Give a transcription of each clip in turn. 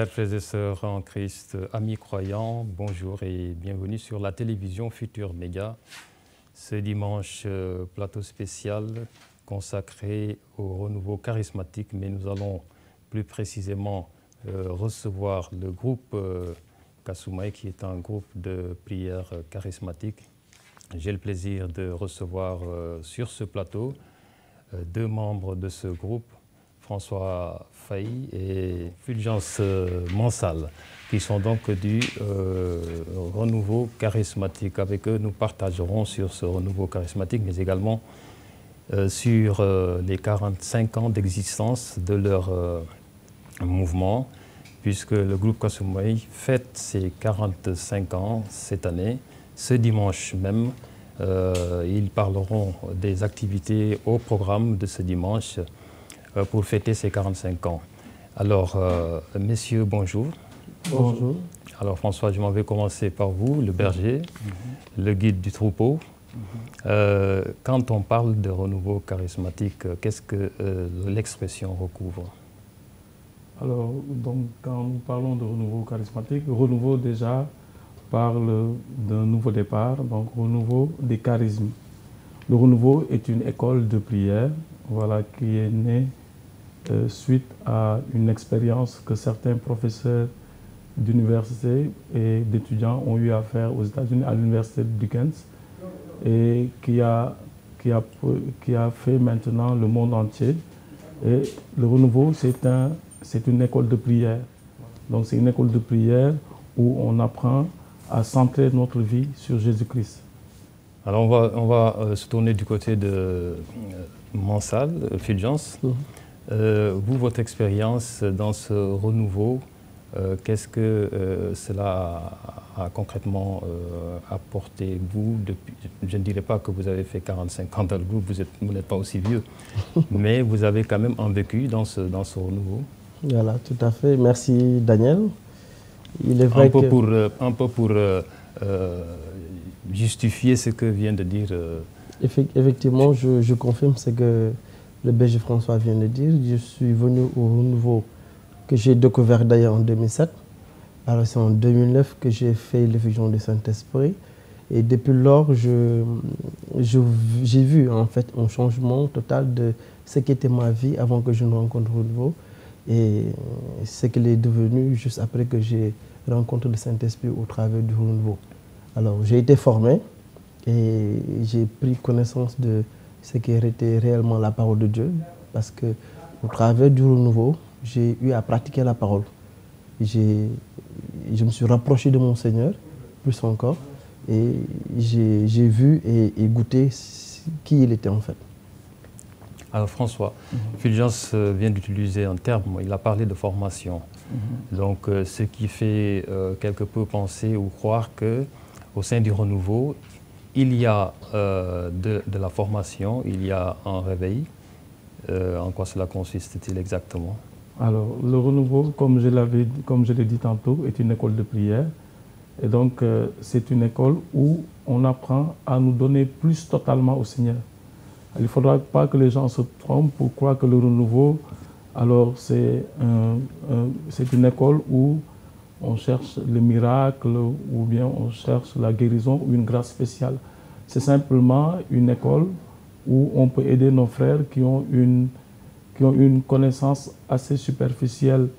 Chers frères et sœurs en Christ, amis croyants, bonjour et bienvenue sur la télévision Futur Média. Ce dimanche, plateau spécial consacré au renouveau charismatique, mais nous allons plus précisément recevoir le groupe Kasumai, qui est un groupe de prière charismatique. J'ai le plaisir de recevoir sur ce plateau deux membres de ce groupe, François Faye et Fulgence Mansal, qui sont donc du renouveau charismatique. Avec eux, nous partagerons sur ce renouveau charismatique, mais également sur les 45 ans d'existence de leur mouvement, puisque le groupe Kasumai fête ses 45 ans cette année. Ce dimanche même, ils parleront des activités au programme de ce dimanche pour fêter ses 45 ans. Alors, messieurs, bonjour. Bonjour. Alors, François, je m'en vais commencer par vous, le berger, le guide du troupeau. Quand on parle de renouveau charismatique, qu'est-ce que l'expression recouvre? Alors, donc, quand nous parlons de renouveau charismatique, renouveau déjà parle d'un nouveau départ, donc renouveau des charismes. Le renouveau est une école de prière, voilà, qui est née suite à une expérience que certains professeurs d'université et d'étudiants ont eu à faire aux États-Unis à l'université de Duquesne et qui a fait maintenant le monde entier. Et le renouveau, c'est une école de prière. Donc c'est une école de prière où on apprend à centrer notre vie sur Jésus-Christ. Alors on va se tourner du côté de Mansal, Fulgence. Vous, votre expérience dans ce renouveau, qu'est-ce que cela a concrètement apporté vous depuis? Je ne dirais pas que vous avez fait 45 ans dans le groupe, vous n'êtes pas aussi vieux, mais vous avez quand même un vécu dans ce renouveau. Voilà, tout à fait. Merci Daniel. Il est vrai un peu pour justifier ce que vient de dire. Effectivement, je confirme ce que le berger François vient de dire. Je suis venu au renouveau que j'ai découvert d'ailleurs en 2007. Alors c'est en 2009 que j'ai fait l'effusion du Saint-Esprit. Et depuis lors, j'ai vu en fait un changement total de ce qu'était ma vie avant que je ne rencontre le renouveau et ce qu'il est devenu juste après que j'ai rencontré le Saint-Esprit au travers du renouveau. Alors j'ai été formé et j'ai pris connaissance de ce qui était réellement la parole de Dieu, parce qu'au travers du renouveau, j'ai eu à pratiquer la parole. Je me suis rapproché de mon Seigneur, plus encore, et j'ai vu et goûté qui il était en fait. Alors François, Fulgence vient d'utiliser un terme, il a parlé de formation. Donc ce qui fait quelque peu penser ou croire qu'au sein du renouveau, il y a de la formation, il y a un réveil. En quoi cela consiste-t-il exactement? Alors, le renouveau, comme je l'ai dit tantôt, est une école de prière. Et donc, c'est une école où on apprend à nous donner plus totalement au Seigneur. Il ne faudra pas que les gens se trompent pour croire que le renouveau, alors c'est une école où on cherche le miracle ou bien on cherche la guérison ou une grâce spéciale. C'est simplement une école où on peut aider nos frères qui ont une connaissance assez superficielle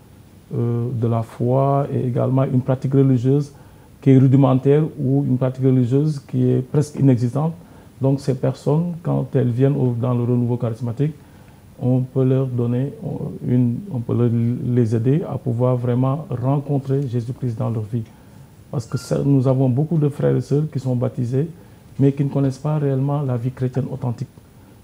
de la foi et également une pratique religieuse qui est rudimentaire ou une pratique religieuse qui est presque inexistante. Donc ces personnes, quand elles viennent dans le renouveau charismatique, on peut leur donner, on peut les aider à pouvoir vraiment rencontrer Jésus-Christ dans leur vie. Parce que nous avons beaucoup de frères et sœurs qui sont baptisés, mais qui ne connaissent pas réellement la vie chrétienne authentique.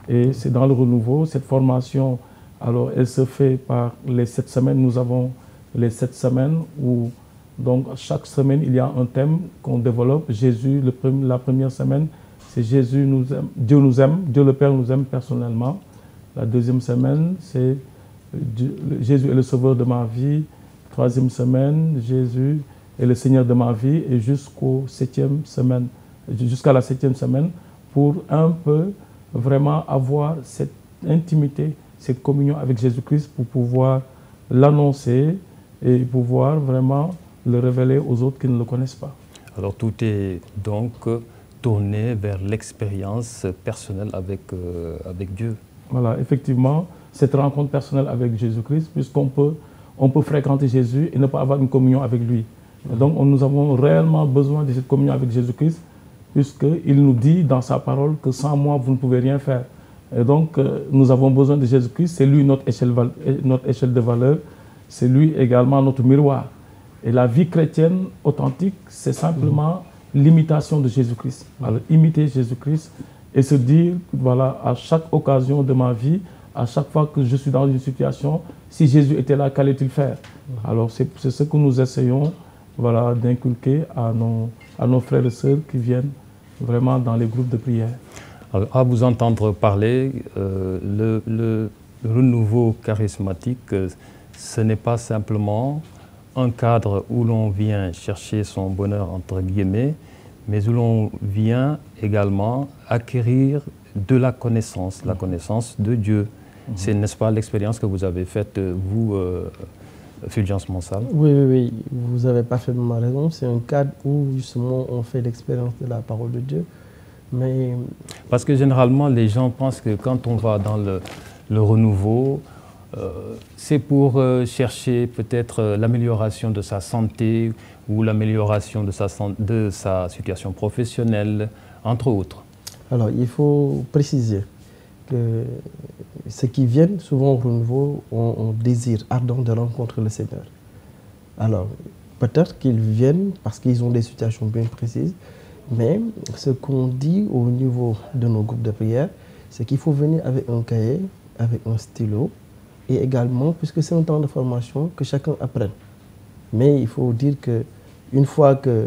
Et c'est dans le renouveau, cette formation, alors elle se fait par les 7 semaines. Nous avons les 7 semaines où, donc chaque semaine, il y a un thème qu'on développe. Jésus, la première semaine, c'est Jésus nous aime, Dieu le Père nous aime personnellement. La deuxième semaine, c'est Jésus est le sauveur de ma vie. Troisième semaine, Jésus est le Seigneur de ma vie. Et jusqu'à la 7e semaine, pour un peu vraiment avoir cette intimité, cette communion avec Jésus-Christ pour pouvoir l'annoncer et pouvoir vraiment le révéler aux autres qui ne le connaissent pas. Alors tout est donc tourné vers l'expérience personnelle avec Dieu. Voilà, effectivement, cette rencontre personnelle avec Jésus-Christ, puisqu'on peut fréquenter Jésus et ne pas avoir une communion avec lui. Et donc nous avons réellement besoin de cette communion avec Jésus-Christ, puisqu'il nous dit dans sa parole que sans moi, vous ne pouvez rien faire. Et donc nous avons besoin de Jésus-Christ, c'est lui notre échelle de valeur, c'est lui également notre miroir. Et la vie chrétienne authentique, c'est simplement l'imitation de Jésus-Christ. Alors imiter Jésus-Christ et se dire, voilà, à chaque occasion de ma vie, à chaque fois que je suis dans une situation, si Jésus était là, qu'allait-il faire? Alors c'est ce que nous essayons, voilà, d'inculquer à nos frères et sœurs qui viennent vraiment dans les groupes de prière. Alors, à vous entendre parler, le renouveau charismatique, ce n'est pas simplement un cadre où l'on vient chercher son bonheur, entre guillemets, mais où l'on vient également acquérir de la connaissance de Dieu. C'est, n'est-ce pas, l'expérience que vous avez faite, vous, Fulgence Monsal? Oui, vous avez parfaitement raison. C'est un cadre où, justement, on fait l'expérience de la parole de Dieu. Mais... Parce que généralement, les gens pensent que quand on va dans le renouveau, c'est pour chercher peut-être l'amélioration de sa santé ou l'amélioration de sa situation professionnelle, entre autres. Alors, il faut préciser que ceux qui viennent souvent au renouveau ont un désir ardent de rencontrer le Seigneur. Alors, peut-être qu'ils viennent parce qu'ils ont des situations bien précises, mais ce qu'on dit au niveau de nos groupes de prière, c'est qu'il faut venir avec un cahier, avec un stylo, et également, puisque c'est un temps de formation, que chacun apprenne. Mais il faut dire qu'une fois que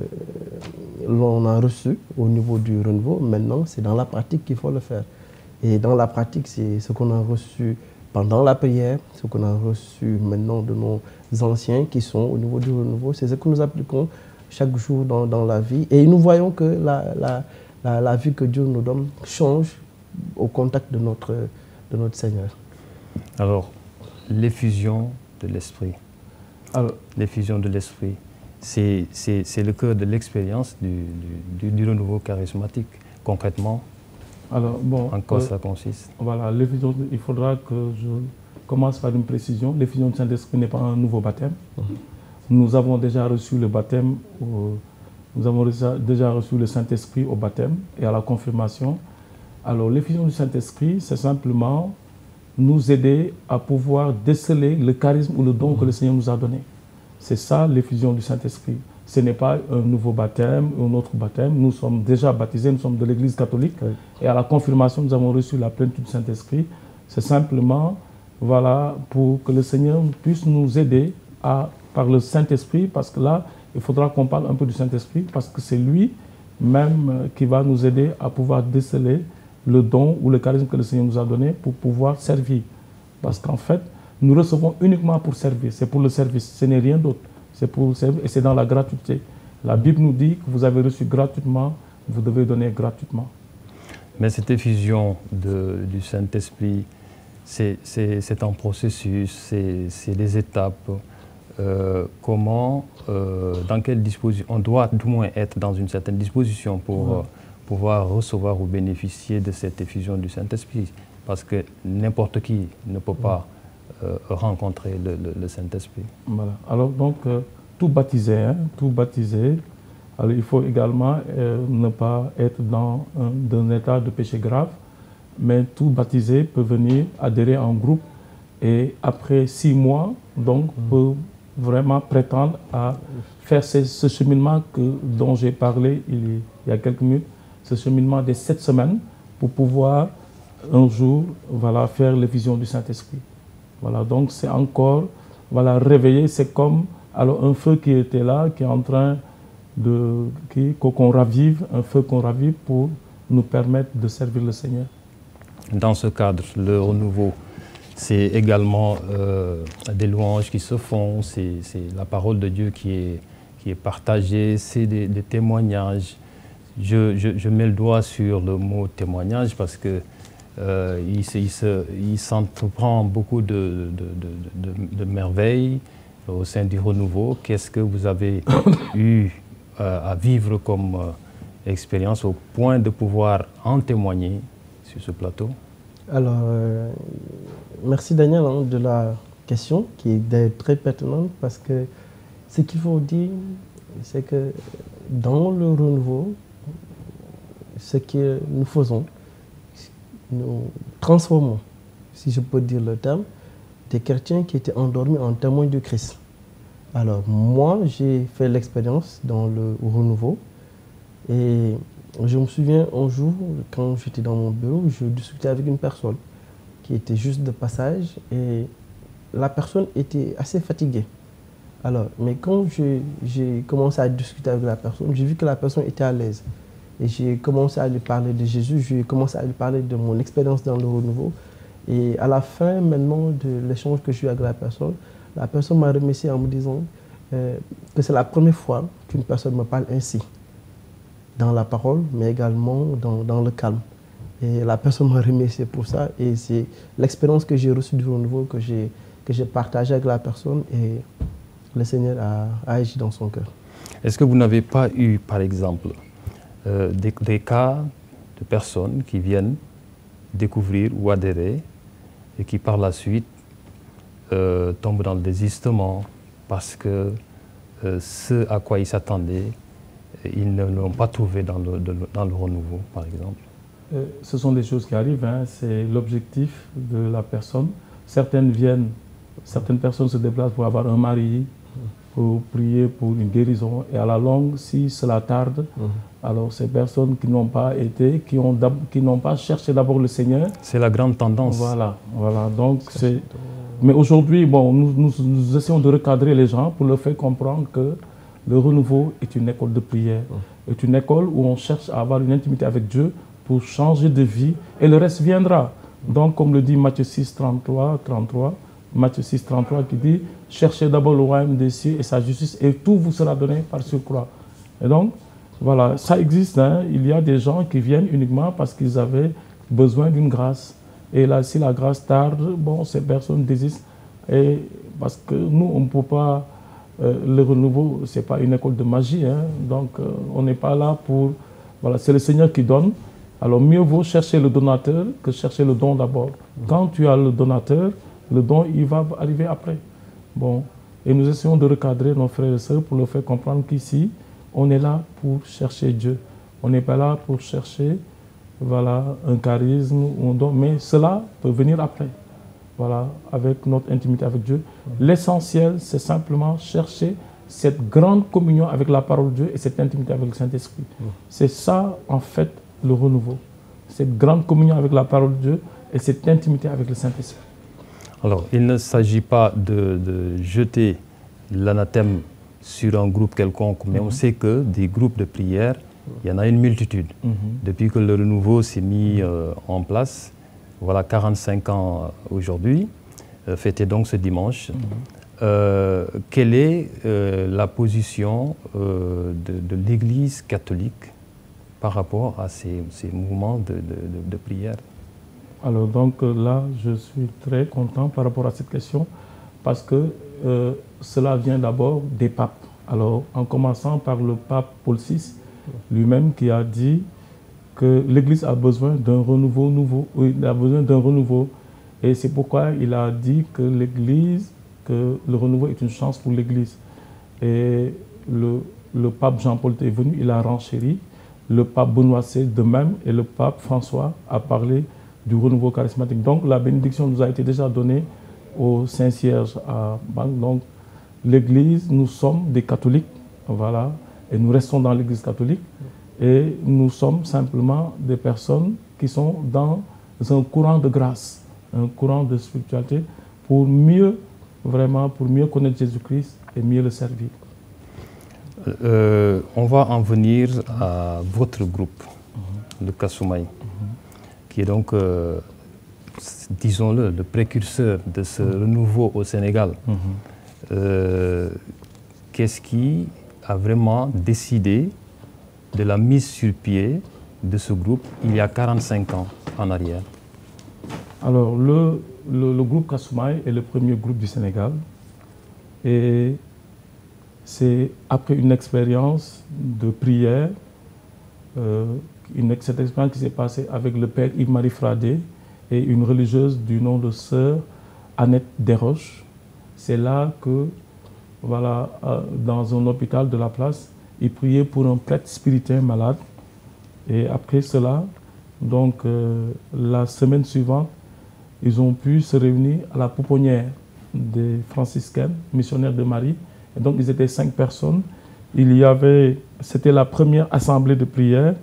l'on a reçu au niveau du renouveau, maintenant, c'est dans la pratique qu'il faut le faire. Et dans la pratique, c'est ce qu'on a reçu pendant la prière, ce qu'on a reçu maintenant de nos anciens qui sont au niveau du renouveau, c'est ce que nous appliquons chaque jour dans la vie. Et nous voyons que la vie que Dieu nous donne change au contact de notre Seigneur. Alors, l'effusion de l'Esprit. L'effusion de l'Esprit, c'est le cœur de l'expérience du renouveau charismatique. Concrètement, alors, bon, en quoi ça consiste? Voilà, l'effusion, il faudra que je commence par une précision. L'effusion du Saint-Esprit n'est pas un nouveau baptême. Nous avons déjà reçu le baptême, nous avons déjà reçu le Saint-Esprit au baptême et à la confirmation. Alors, l'effusion du Saint-Esprit, c'est simplement nous aider à pouvoir déceler le charisme ou le don que le Seigneur nous a donné. C'est ça l'effusion du Saint-Esprit. Ce n'est pas un nouveau baptême, un autre baptême. Nous sommes déjà baptisés, nous sommes de l'Église catholique. Oui. Et à la confirmation, nous avons reçu la plénitude du Saint-Esprit. C'est simplement, voilà, pour que le Seigneur puisse nous aider par le Saint-Esprit, parce que là, il faudra qu'on parle un peu du Saint-Esprit, parce que c'est lui-même qui va nous aider à pouvoir déceler le don ou le charisme que le Seigneur nous a donné pour pouvoir servir. Parce qu'en fait, nous recevons uniquement pour servir. C'est pour le service, ce n'est rien d'autre. C'est pour servir et c'est dans la gratuité. La Bible nous dit que vous avez reçu gratuitement, vous devez donner gratuitement. Mais cette effusion du Saint-Esprit, c'est un processus, c'est des étapes. Comment, dans quelle disposition, on doit du moins être dans une certaine disposition pour pouvoir recevoir ou bénéficier de cette effusion du Saint-Esprit, parce que n'importe qui ne peut pas rencontrer le Saint-Esprit. Voilà. Alors donc, tout baptisé, alors il faut également ne pas être dans un état de péché grave, mais tout baptisé peut venir adhérer à un groupe et après 6 mois, donc, peut vraiment prétendre à faire ce cheminement dont j'ai parlé il y a quelques minutes, ce cheminement des 7 semaines pour pouvoir un jour, voilà, faire l'effusion du Saint-Esprit. Voilà, donc c'est encore, voilà, réveiller, c'est comme alors un feu qui était là, qui est en train qu'on ravive, un feu qu'on ravive pour nous permettre de servir le Seigneur. Dans ce cadre, le renouveau, c'est également des louanges qui se font, c'est la parole de Dieu qui est partagée, c'est des témoignages. Je mets le doigt sur le mot témoignage parce que il s'entreprend beaucoup de merveilles au sein du Renouveau. Qu'est-ce que vous avez eu à vivre comme expérience au point de pouvoir en témoigner sur ce plateau? Alors, merci Daniel de la question qui est très pertinente parce que ce qu'il faut dire, c'est que dans le Renouveau, ce que nous faisons, nous transformons, si je peux dire le terme, des chrétiens qui étaient endormis en témoins du Christ. Alors moi, j'ai fait l'expérience dans le Renouveau et je me souviens un jour, quand j'étais dans mon bureau, je discutais avec une personne qui était juste de passage et la personne était assez fatiguée. Alors, mais quand j'ai commencé à discuter avec la personne, j'ai vu que la personne était à l'aise. Et j'ai commencé à lui parler de Jésus, j'ai commencé à lui parler de mon expérience dans le Renouveau. Et à la fin maintenant de l'échange que j'ai eu avec la personne m'a remercié en me disant que c'est la première fois qu'une personne me parle ainsi, dans la parole, mais également dans le calme. Et la personne m'a remercié pour ça. Et c'est l'expérience que j'ai reçue du Renouveau que j'ai partagée avec la personne et le Seigneur a agi dans son cœur. Est-ce que vous n'avez pas eu, par exemple, des cas de personnes qui viennent découvrir ou adhérer et qui par la suite tombent dans le désistement parce que ce à quoi ils s'attendaient, ils ne l'ont pas trouvé dans le Renouveau, par exemple? Ce sont des choses qui arrivent, hein. C'est l'objectif de la personne. Certaines personnes se déplacent pour avoir un mari, pour prier pour une guérison. Et à la longue, si cela tarde, alors ces personnes qui n'ont pas été, qui n'ont pas cherché d'abord le Seigneur. C'est la grande tendance. Voilà. Donc mais aujourd'hui, bon, nous essayons de recadrer les gens pour leur faire comprendre que le Renouveau est une école de prière, est une école où on cherche à avoir une intimité avec Dieu pour changer de vie et le reste viendra. Donc, comme le dit Matthieu 6, 33, Matthieu 6, 33 qui dit « Cherchez d'abord le royaume des cieux et sa justice et tout vous sera donné par surcroît. » Et donc, voilà, ça existe. Hein. Il y a des gens qui viennent uniquement parce qu'ils avaient besoin d'une grâce. Et là, si la grâce tarde, bon, ces personnes désistent. Et parce que nous, on ne peut pas... le Renouveau, ce n'est pas une école de magie. Hein. Donc, on n'est pas là pour... Voilà, c'est le Seigneur qui donne. Alors, mieux vaut chercher le donateur que chercher le don d'abord. Quand tu as le donateur, le don, il va arriver après. Bon, et nous essayons de recadrer nos frères et sœurs pour leur faire comprendre qu'ici, on est là pour chercher Dieu. On n'est pas là pour chercher, voilà, un charisme ou un don, mais cela peut venir après. Voilà, avec notre intimité avec Dieu. L'essentiel, c'est simplement chercher cette grande communion avec la parole de Dieu et cette intimité avec le Saint-Esprit. C'est ça, en fait, le Renouveau. Cette grande communion avec la parole de Dieu et cette intimité avec le Saint-Esprit. Alors, il ne s'agit pas de jeter l'anathème sur un groupe quelconque, mais on sait que des groupes de prière, il y en a une multitude. Depuis que le Renouveau s'est mis en place, voilà 45 ans aujourd'hui, fêté donc ce dimanche. Quelle est la position de l'Église catholique par rapport à ces mouvements de prière? Alors donc là, je suis très content par rapport à cette question parce que cela vient d'abord des papes. Alors en commençant par le pape Paul VI, lui-même qui a dit que l'Église a besoin d'un renouveau nouveau. Oui, il a besoin d'un renouveau. Et c'est pourquoi il a dit que l'Église, que le renouveau est une chance pour l'Église. Et le pape Jean-Paul est venu, il a renchéri. Le pape Benoît XVI de même et le pape François a parlé du renouveau charismatique. Donc la bénédiction nous a été déjà donnée au Saint-Cierge à Bang. Donc l'Église, nous sommes des catholiques, voilà, et nous restons dans l'Église catholique. Et nous sommes simplement des personnes qui sont dans un courant de grâce, un courant de spiritualité pour mieux, vraiment, pour mieux connaître Jésus-Christ et mieux le servir. On va en venir à votre groupe, le Kasumai, qui est donc, disons-le, le précurseur de ce renouveau au Sénégal. Qu'est-ce qui a vraiment décidé de la mise sur pied de ce groupe il y a 45 ans en arrière? Alors, le groupe Kasumai est le premier groupe du Sénégal. Et c'est après une expérience de prière, cette expérience qui s'est passée avec le père Yves-Marie Fradé et une religieuse du nom de sœur Annette Desroches. C'est là que, voilà, dans un hôpital de la place, ils priaient pour un prêtre spiritain malade. Et après cela, donc la semaine suivante, ils ont pu se réunir à la pouponnière des franciscaines, missionnaires de Marie. Et donc ils étaient 5 personnes. C'était la première assemblée de prière.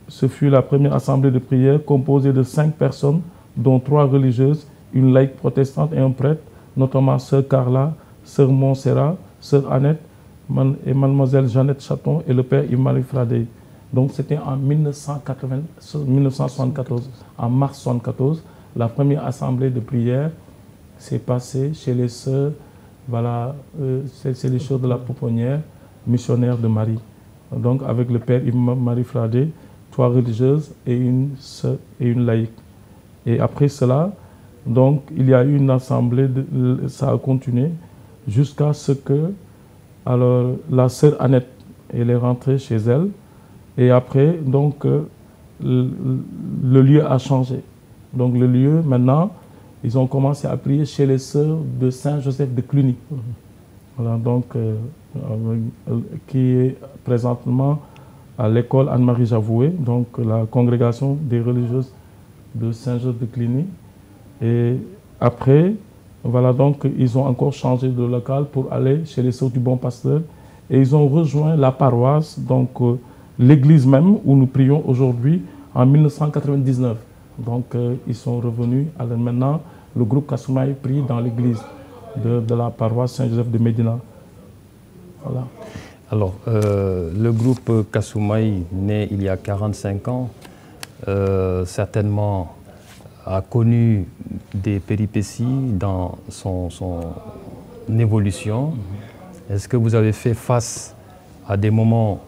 Ce fut la première assemblée de prière composée de 5 personnes, dont 3 religieuses, une laïque protestante et un prêtre, notamment sœur Carla, sœur Montserrat, sœur Annette et mademoiselle Jeannette Chaton et le père Yves-Marie Fradé. Donc c'était en 1974, en mars 1974, la première assemblée de prière s'est passée chez les sœurs, voilà, c'est les sœurs de la pouponnière, missionnaires de Marie. Donc avec le père Yves-Marie Fradé, 3 religieuses et une sœur et une laïque. Et après cela, donc il y a eu une assemblée, ça a continué jusqu'à ce que, alors la sœur Annette, elle est rentrée chez elle. Et après, donc, le lieu a changé. Donc, le lieu, maintenant, ils ont commencé à prier chez les sœurs de Saint-Joseph de Cluny. Voilà, donc, qui est présentement à l'école Anne-Marie Javoué, donc la congrégation des religieuses de Saint-Joseph de Cluny. Et après, voilà, donc, ils ont encore changé de local pour aller chez les sœurs du Bon Pasteur. Et ils ont rejoint la paroisse, donc, l'église même où nous prions aujourd'hui en 1999. Donc ils sont revenus. Alors maintenant, le groupe Kasumai prie dans l'église de la paroisse Saint-Joseph de Médina. Voilà. Alors, le groupe Kasumai, né il y a 45 ans, certainement a connu des péripéties dans son évolution. Est-ce que vous avez fait face à des moments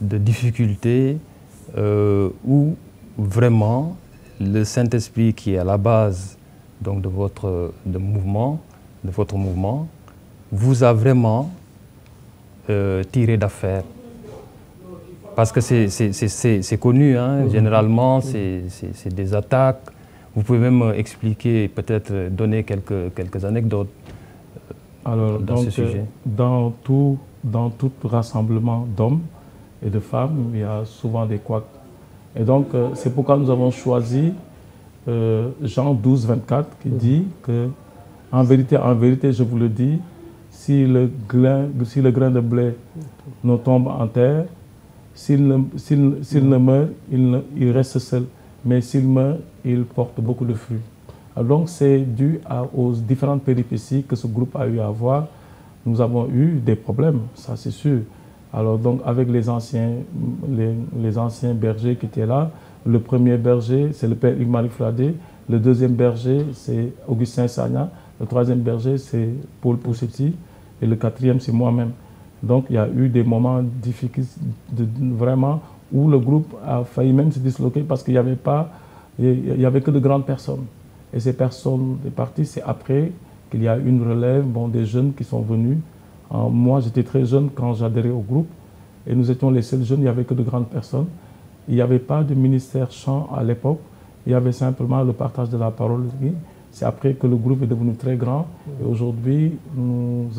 de difficultés où vraiment le Saint-Esprit qui est à la base donc, de votre mouvement, vous a vraiment tiré d'affaire? Parce que c'est connu, hein, généralement c'est des attaques. Vous pouvez même expliquer, peut-être donner quelques anecdotes dans ce sujet. Dans tout rassemblement d'hommes et de femmes, il y a souvent des couacs. Et donc, c'est pourquoi nous avons choisi Jean 12, 24, qui dit que, en vérité, je vous le dis, si le grain de blé ne tombe en terre, s'il ne meurt, il reste seul. Mais s'il meurt, il porte beaucoup de fruits. Donc, c'est dû aux différentes péripéties que ce groupe a eu à avoir. Nous avons eu des problèmes, ça c'est sûr. Alors donc avec les anciens bergers qui étaient là, le premier berger c'est le père Yves-Marie Fradé, le deuxième berger c'est Augustin Sagna, le troisième berger c'est Paul Poussetti et le quatrième c'est moi-même. Donc il y a eu des moments difficiles vraiment où le groupe a failli même se disloquer parce qu'il n'y avait que de grandes personnes. Et ces personnes sont parties, c'est après qu'il y a une relève, des jeunes qui sont venus. Moi, j'étais très jeune quand j'adhérais au groupe et nous étions les seuls jeunes, il n'y avait que de grandes personnes. Il n'y avait pas de ministère chant à l'époque, il y avait simplement le partage de la parole. C'est après que le groupe est devenu très grand et aujourd'hui, nous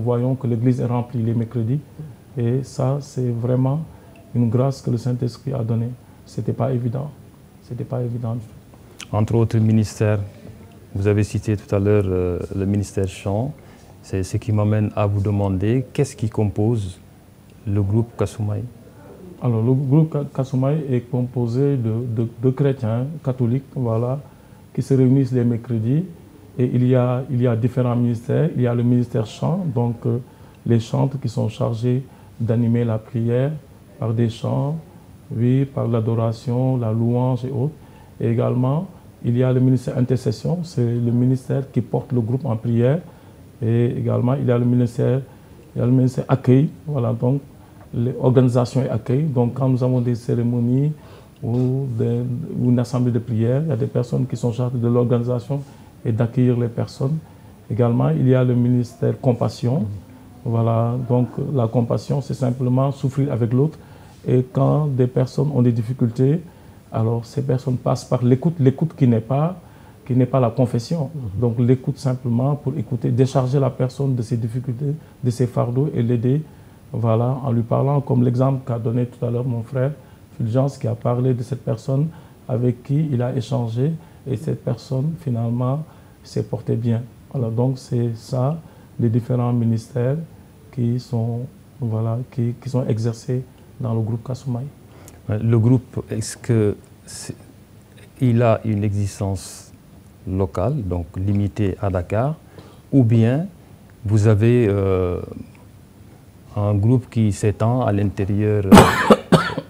voyons que l'église est remplie les mercredis et ça, c'est vraiment une grâce que le Saint-Esprit a donnée. Ce n'était pas évident. C'était pas évident du tout. Entre autres ministères, vous avez cité tout à l'heure le ministère chant. C'est ce qui m'amène à vous demander qu'est-ce qui compose le groupe Kasumai? Alors, le groupe Kasumai est composé de chrétiens catholiques, voilà, qui se réunissent les mercredis. Et il y a différents ministères. Il y a le ministère chant, donc les chantres qui sont chargés d'animer la prière par des chants, oui, par l'adoration, la louange et autres. Et également, il y a le ministère intercession, c'est le ministère qui porte le groupe en prière. Et également, il y a le ministère accueil, voilà, donc l'organisation et accueil. Donc, quand nous avons des cérémonies ou une assemblée de prière, il y a des personnes qui sont chargées de l'organisation et d'accueillir les personnes. Également, il y a le ministère compassion. Voilà, donc la compassion, c'est simplement souffrir avec l'autre. Et quand des personnes ont des difficultés, alors ces personnes passent par l'écoute qui n'est pas la confession. Donc l'écoute simplement pour écouter, décharger la personne de ses difficultés, de ses fardeaux et l'aider, voilà, en lui parlant, comme l'exemple qu'a donné tout à l'heure mon frère Fulgence, qui a parlé de cette personne avec qui il a échangé et cette personne finalement s'est portée bien. Alors donc c'est ça, les différents ministères qui sont, voilà, qui sont exercés dans le groupe Kasumai. Le groupe, est-ce qu'il a une existence locale, donc limitée à Dakar, ou bien vous avez un groupe qui s'étend à l'intérieur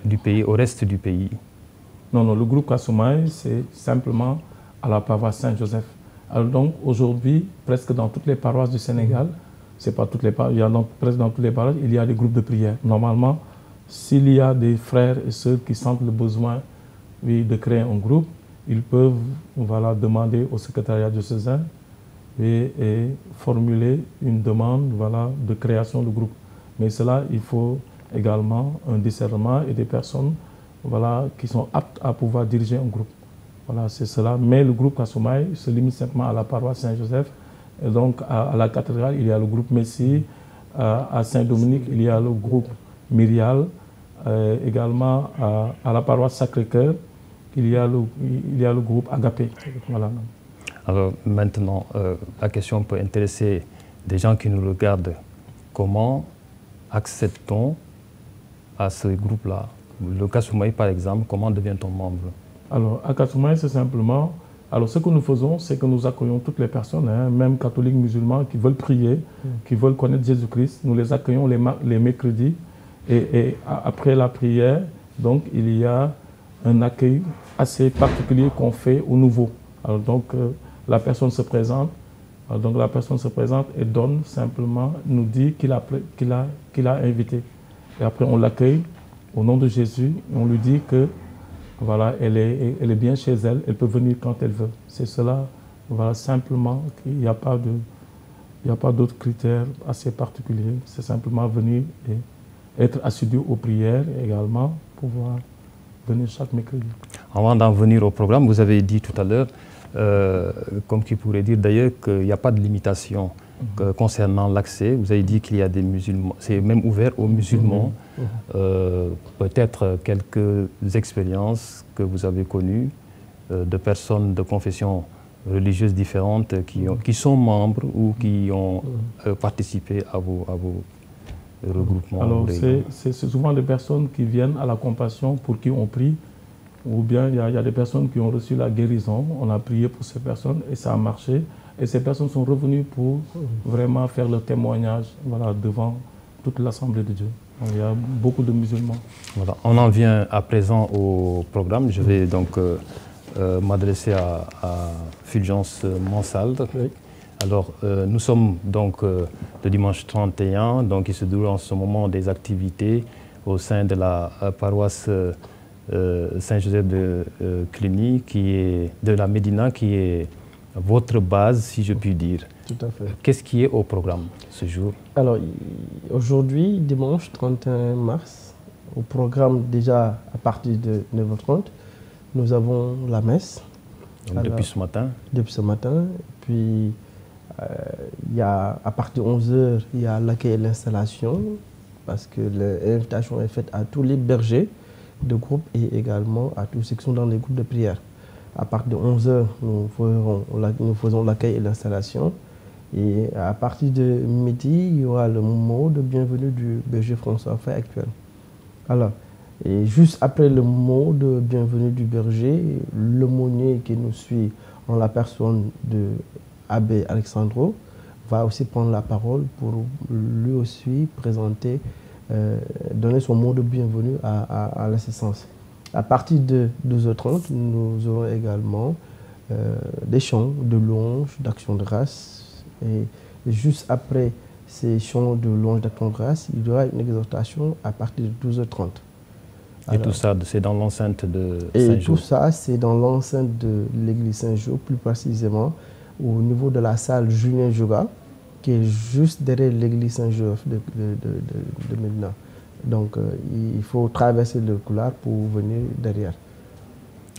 du pays, au reste du pays? Non, non, le groupe Kasumai, c'est simplement à la paroisse Saint-Joseph. Alors donc aujourd'hui, presque dans toutes les paroisses du Sénégal, c'est pas toutes les paroisses, il y a presque dans toutes les paroisses, il y a des groupes de prière. Normalement, s'il y a des frères et sœurs qui sentent le besoin, oui, de créer un groupe, ils peuvent, voilà, demander au secrétariat diocésain et formuler une demande, voilà, de création de groupe. Mais cela, il faut également un discernement et des personnes, voilà, qui sont aptes à pouvoir diriger un groupe. Voilà, c'est cela. Mais le groupe Kasumai se limite simplement à la paroisse Saint-Joseph. Et donc, à la cathédrale, il y a le groupe Messie. À Saint-Dominique, il y a le groupe Myrial. Également, à la paroisse Sacré-Cœur, il y a le groupe Agapé. Voilà. Alors maintenant, la question peut intéresser des gens qui nous regardent. Comment accède-t-on à ce groupe-là? Le Kasumai, par exemple, comment devient-on membre? Alors, à Kasumai, c'est simplement... Alors, ce que nous faisons, c'est que nous accueillons toutes les personnes, hein, même catholiques, musulmans, qui veulent prier, qui veulent connaître Jésus-Christ. Nous les accueillons les mercredis. Et après la prière, donc, il y a un accueil assez particulier qu'on fait aux nouveaux. Alors, donc, la personne se présente. Donc, la personne se présente et donne simplement, nous dit qu'il a invité. Et après, on l'accueille au nom de Jésus. Et on lui dit que voilà, elle est bien chez elle, elle peut venir quand elle veut. C'est cela, voilà, simplement, qu'il n'y a pas d'autres critères assez particuliers. C'est simplement venir et être assidu aux prières et également pouvoir venir chaque mercredi. Avant d'en venir au programme, vous avez dit tout à l'heure, comme qui pourrait dire d'ailleurs qu'il n'y a pas de limitation concernant l'accès. Vous avez dit qu'il y a des musulmans, c'est même ouvert aux musulmans. Peut-être quelques expériences que vous avez connues de personnes de confessions religieuses différentes qui sont membres ou qui ont participé à vos regroupements. Alors, c'est souvent des personnes qui viennent à la compassion pour qui on prie, ou bien il y a des personnes qui ont reçu la guérison, on a prié pour ces personnes et ça a marché. Et ces personnes sont revenues pour vraiment faire le témoignage, voilà, devant toute l'Assemblée de Dieu. Donc, il y a beaucoup de musulmans. Voilà. On en vient à présent au programme. Je vais donc m'adresser à Fulgence Monsalde. Oui. Alors, nous sommes donc le dimanche 31, donc il se déroule en ce moment des activités au sein de la paroisse Saint-Joseph de Cluny, de la Médina, qui est votre base, si je puis dire. Tout à fait. Qu'est-ce qui est au programme ce jour? Alors, aujourd'hui, dimanche 31 mars, au programme déjà à partir de 9h30, nous avons la messe. Alors, depuis ce matin? Depuis ce matin. Puis, il y a, à partir de 11h, il y a l'accueil et l'installation, parce que l'invitation est faite à tous les bergers de groupe et également à tous ceux qui sont dans les groupes de prière. À partir de 11h, nous faisons l'accueil et l'installation. Et à partir de midi, il y aura le mot de bienvenue du berger François Faye actuel. Alors, et juste après le mot de bienvenue du berger, l'aumônier qui nous suit en la personne de Abbé Alexandro va aussi prendre la parole pour lui aussi présenter, donner son mot de bienvenue à l'assistance. À partir de 12h30, nous aurons également des chants de louange, d'action de grâce. Et juste après ces chants de louange, d'action de grâce, il y aura une exhortation à partir de 12h30. Et tout ça, c'est dans l'enceinte de Saint-Jean? Et tout ça, c'est dans l'enceinte de l'église Saint-Jean, plus précisément au niveau de la salle Julien Jouga, qui est juste derrière l'église Saint-Joseph de Médina. Donc, il faut traverser le couloir pour venir derrière.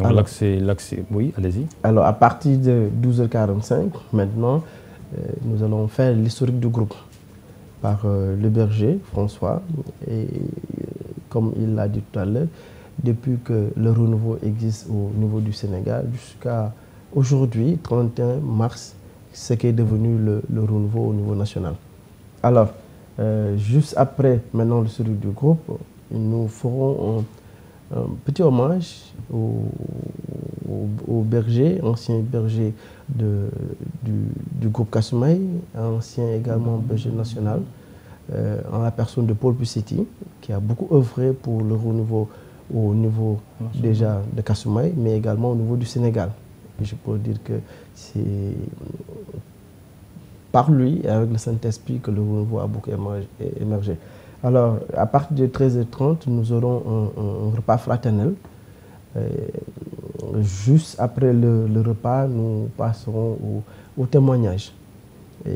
L'accès, oui, allez-y. Alors, à partir de 12h45, maintenant, nous allons faire l'historique du groupe par le berger, François. Et comme il l'a dit tout à l'heure, depuis que le renouveau existe au niveau du Sénégal, jusqu'à aujourd'hui, 31 mars, ce qui est devenu le renouveau au niveau national. Alors, juste après maintenant le historique du groupe, nous ferons un petit hommage au berger, ancien berger du groupe Kasumai, ancien également berger national, en la personne de Paul Pussetti, qui a beaucoup œuvré pour le renouveau au niveau déjà de Kasumai, mais également au niveau du Sénégal. Et je peux dire que c'est par lui et avec le Saint-Esprit que le renouveau a beaucoup émergé. Alors, à partir de 13h30, nous aurons un repas fraternel. Juste après le repas, nous passerons au témoignage. Et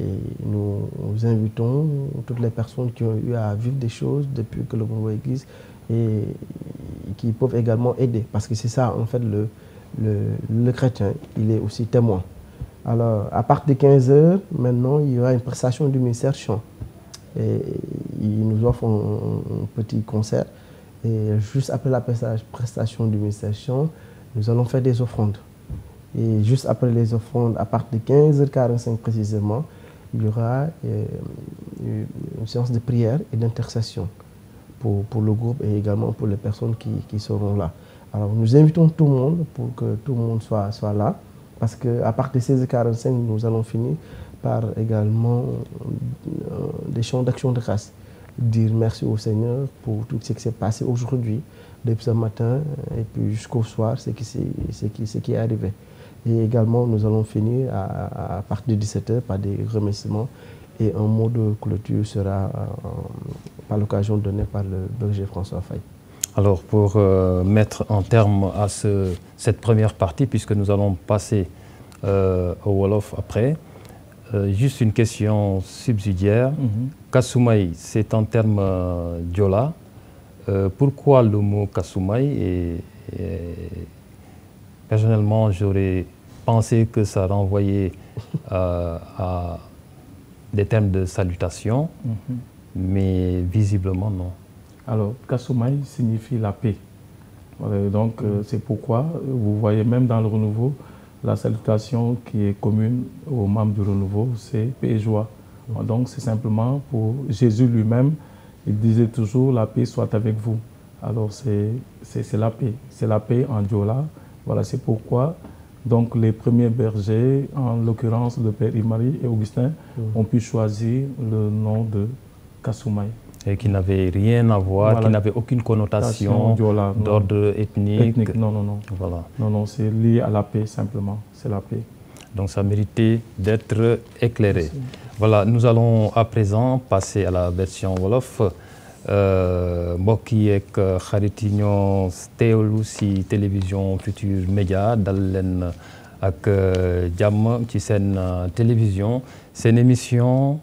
nous invitons toutes les personnes qui ont eu à vivre des choses depuis que le renouveau existe et qui peuvent également aider. Parce que c'est ça, en fait, le chrétien, il est aussi témoin. Alors, à partir de 15h, maintenant, il y aura une prestation du ministère chant. Et il nous offre un petit concert. Et juste après la prestation du ministère chant, nous allons faire des offrandes. Et juste après les offrandes, à partir de 15h45 précisément, il y aura une séance de prière et d'intercession pour le groupe et également pour les personnes qui seront là. Alors, nous invitons tout le monde pour que tout le monde soit là. Parce qu'à partir de 16h45, nous allons finir par également des chants d'action de grâce. Dire merci au Seigneur pour tout ce qui s'est passé aujourd'hui, depuis ce matin, et puis jusqu'au soir, ce qui est arrivé. Et également, nous allons finir à partir de 17h par des remerciements. Et un mot de clôture sera par l'occasion donnée par le berger François Faye. Alors, pour mettre en terme à cette première partie, puisque nous allons passer au Wolof après, juste une question subsidiaire. Kasumai, c'est en terme diola. Pourquoi le mot Kasumai personnellement, j'aurais pensé que ça renvoyait à des termes de salutation, mais visiblement non. Alors, Kasumai signifie la paix. Donc, c'est pourquoi vous voyez même dans le renouveau, la salutation qui est commune aux membres du renouveau, c'est paix et joie. Donc, c'est simplement pour Jésus lui-même, il disait toujours la paix soit avec vous. Alors, c'est la paix. C'est la paix en diola. Voilà, c'est pourquoi donc, les premiers bergers, en l'occurrence le Père Imari et Augustin, ont pu choisir le nom de Kasumai. Et qui n'avait rien à voir, voilà, qui n'avait aucune connotation d'ordre ethnique. Non, non, non. Voilà. Non, non, c'est lié à la paix simplement. C'est la paix. Donc ça méritait d'être éclairé. Merci. Voilà, nous allons à présent passer à la version Wolof. mbokk yi ak xarit yi ñoo teewlu si télévision Futurs Médias dal leen ak jàmm ci seen télévision seen émission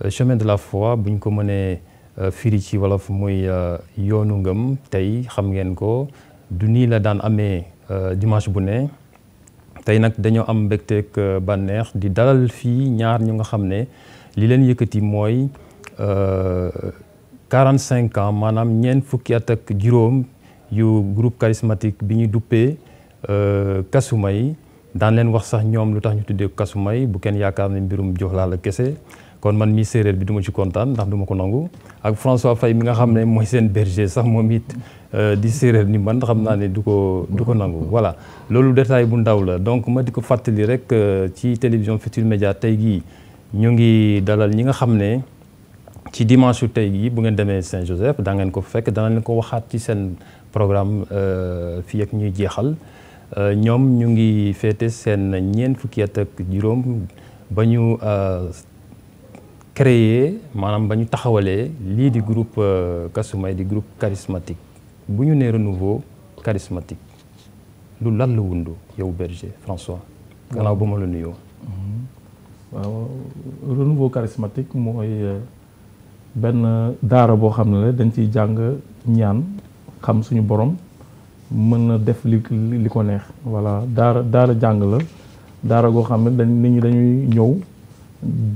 chemin de la foi bu ñu ko mënee firi ci wolof muy yoonu ngëm tey xam ngeen ko du nii la daan amee dimanche bu ne tey nag dañoo am mbégteeg bànneex di dalal fii ñaar ñu nga xam ne li leen yëkkati mooy 45 ans maanaam ñeent fukki at ak juróom yu groupe charismatique bi ñu duppee Kasumai daan leen wax sax ñoom lu tax ñu tuddee Kasumai bu kenn yaakaar ne mbirum Joola la kese kon man mii séeréer bi du ma ci kontaan ndax du ma ko nangu ak François Faye mi nga xam ne mooy seen berger sax moom it di séeréer ni man xam naa ne du ko nangu voilà loolu détail bu ndaw la donc ma di ko fàttali rek ci télévision Futurs Médias tey gii ñu ngi dalal ñi nga xam ne ci dimanche tey gii bu ngeen demee Saint-Joseph da ngeen ko fekk dana leen ko waxaat ci seen programme fii ak ñuy jeexal ñoom ñu ngi féete seen ñeent fukki at ak juróom ba ñu créé maanaam ba ñu taxawalee lii di groupe Kasumai di groupe charismatique bu ñu nee renouveau charismatique lu lan la wundu yow berger François gannaaw ba ma la nuyoo. waaw renouveau charismatique mooy benn daara boo xam ne la dañ ciy jàng ñaan xam suñu borom mën na def li ko neex. voilà daara jàng la daara goo xam ne nit ñi dañuy ñëw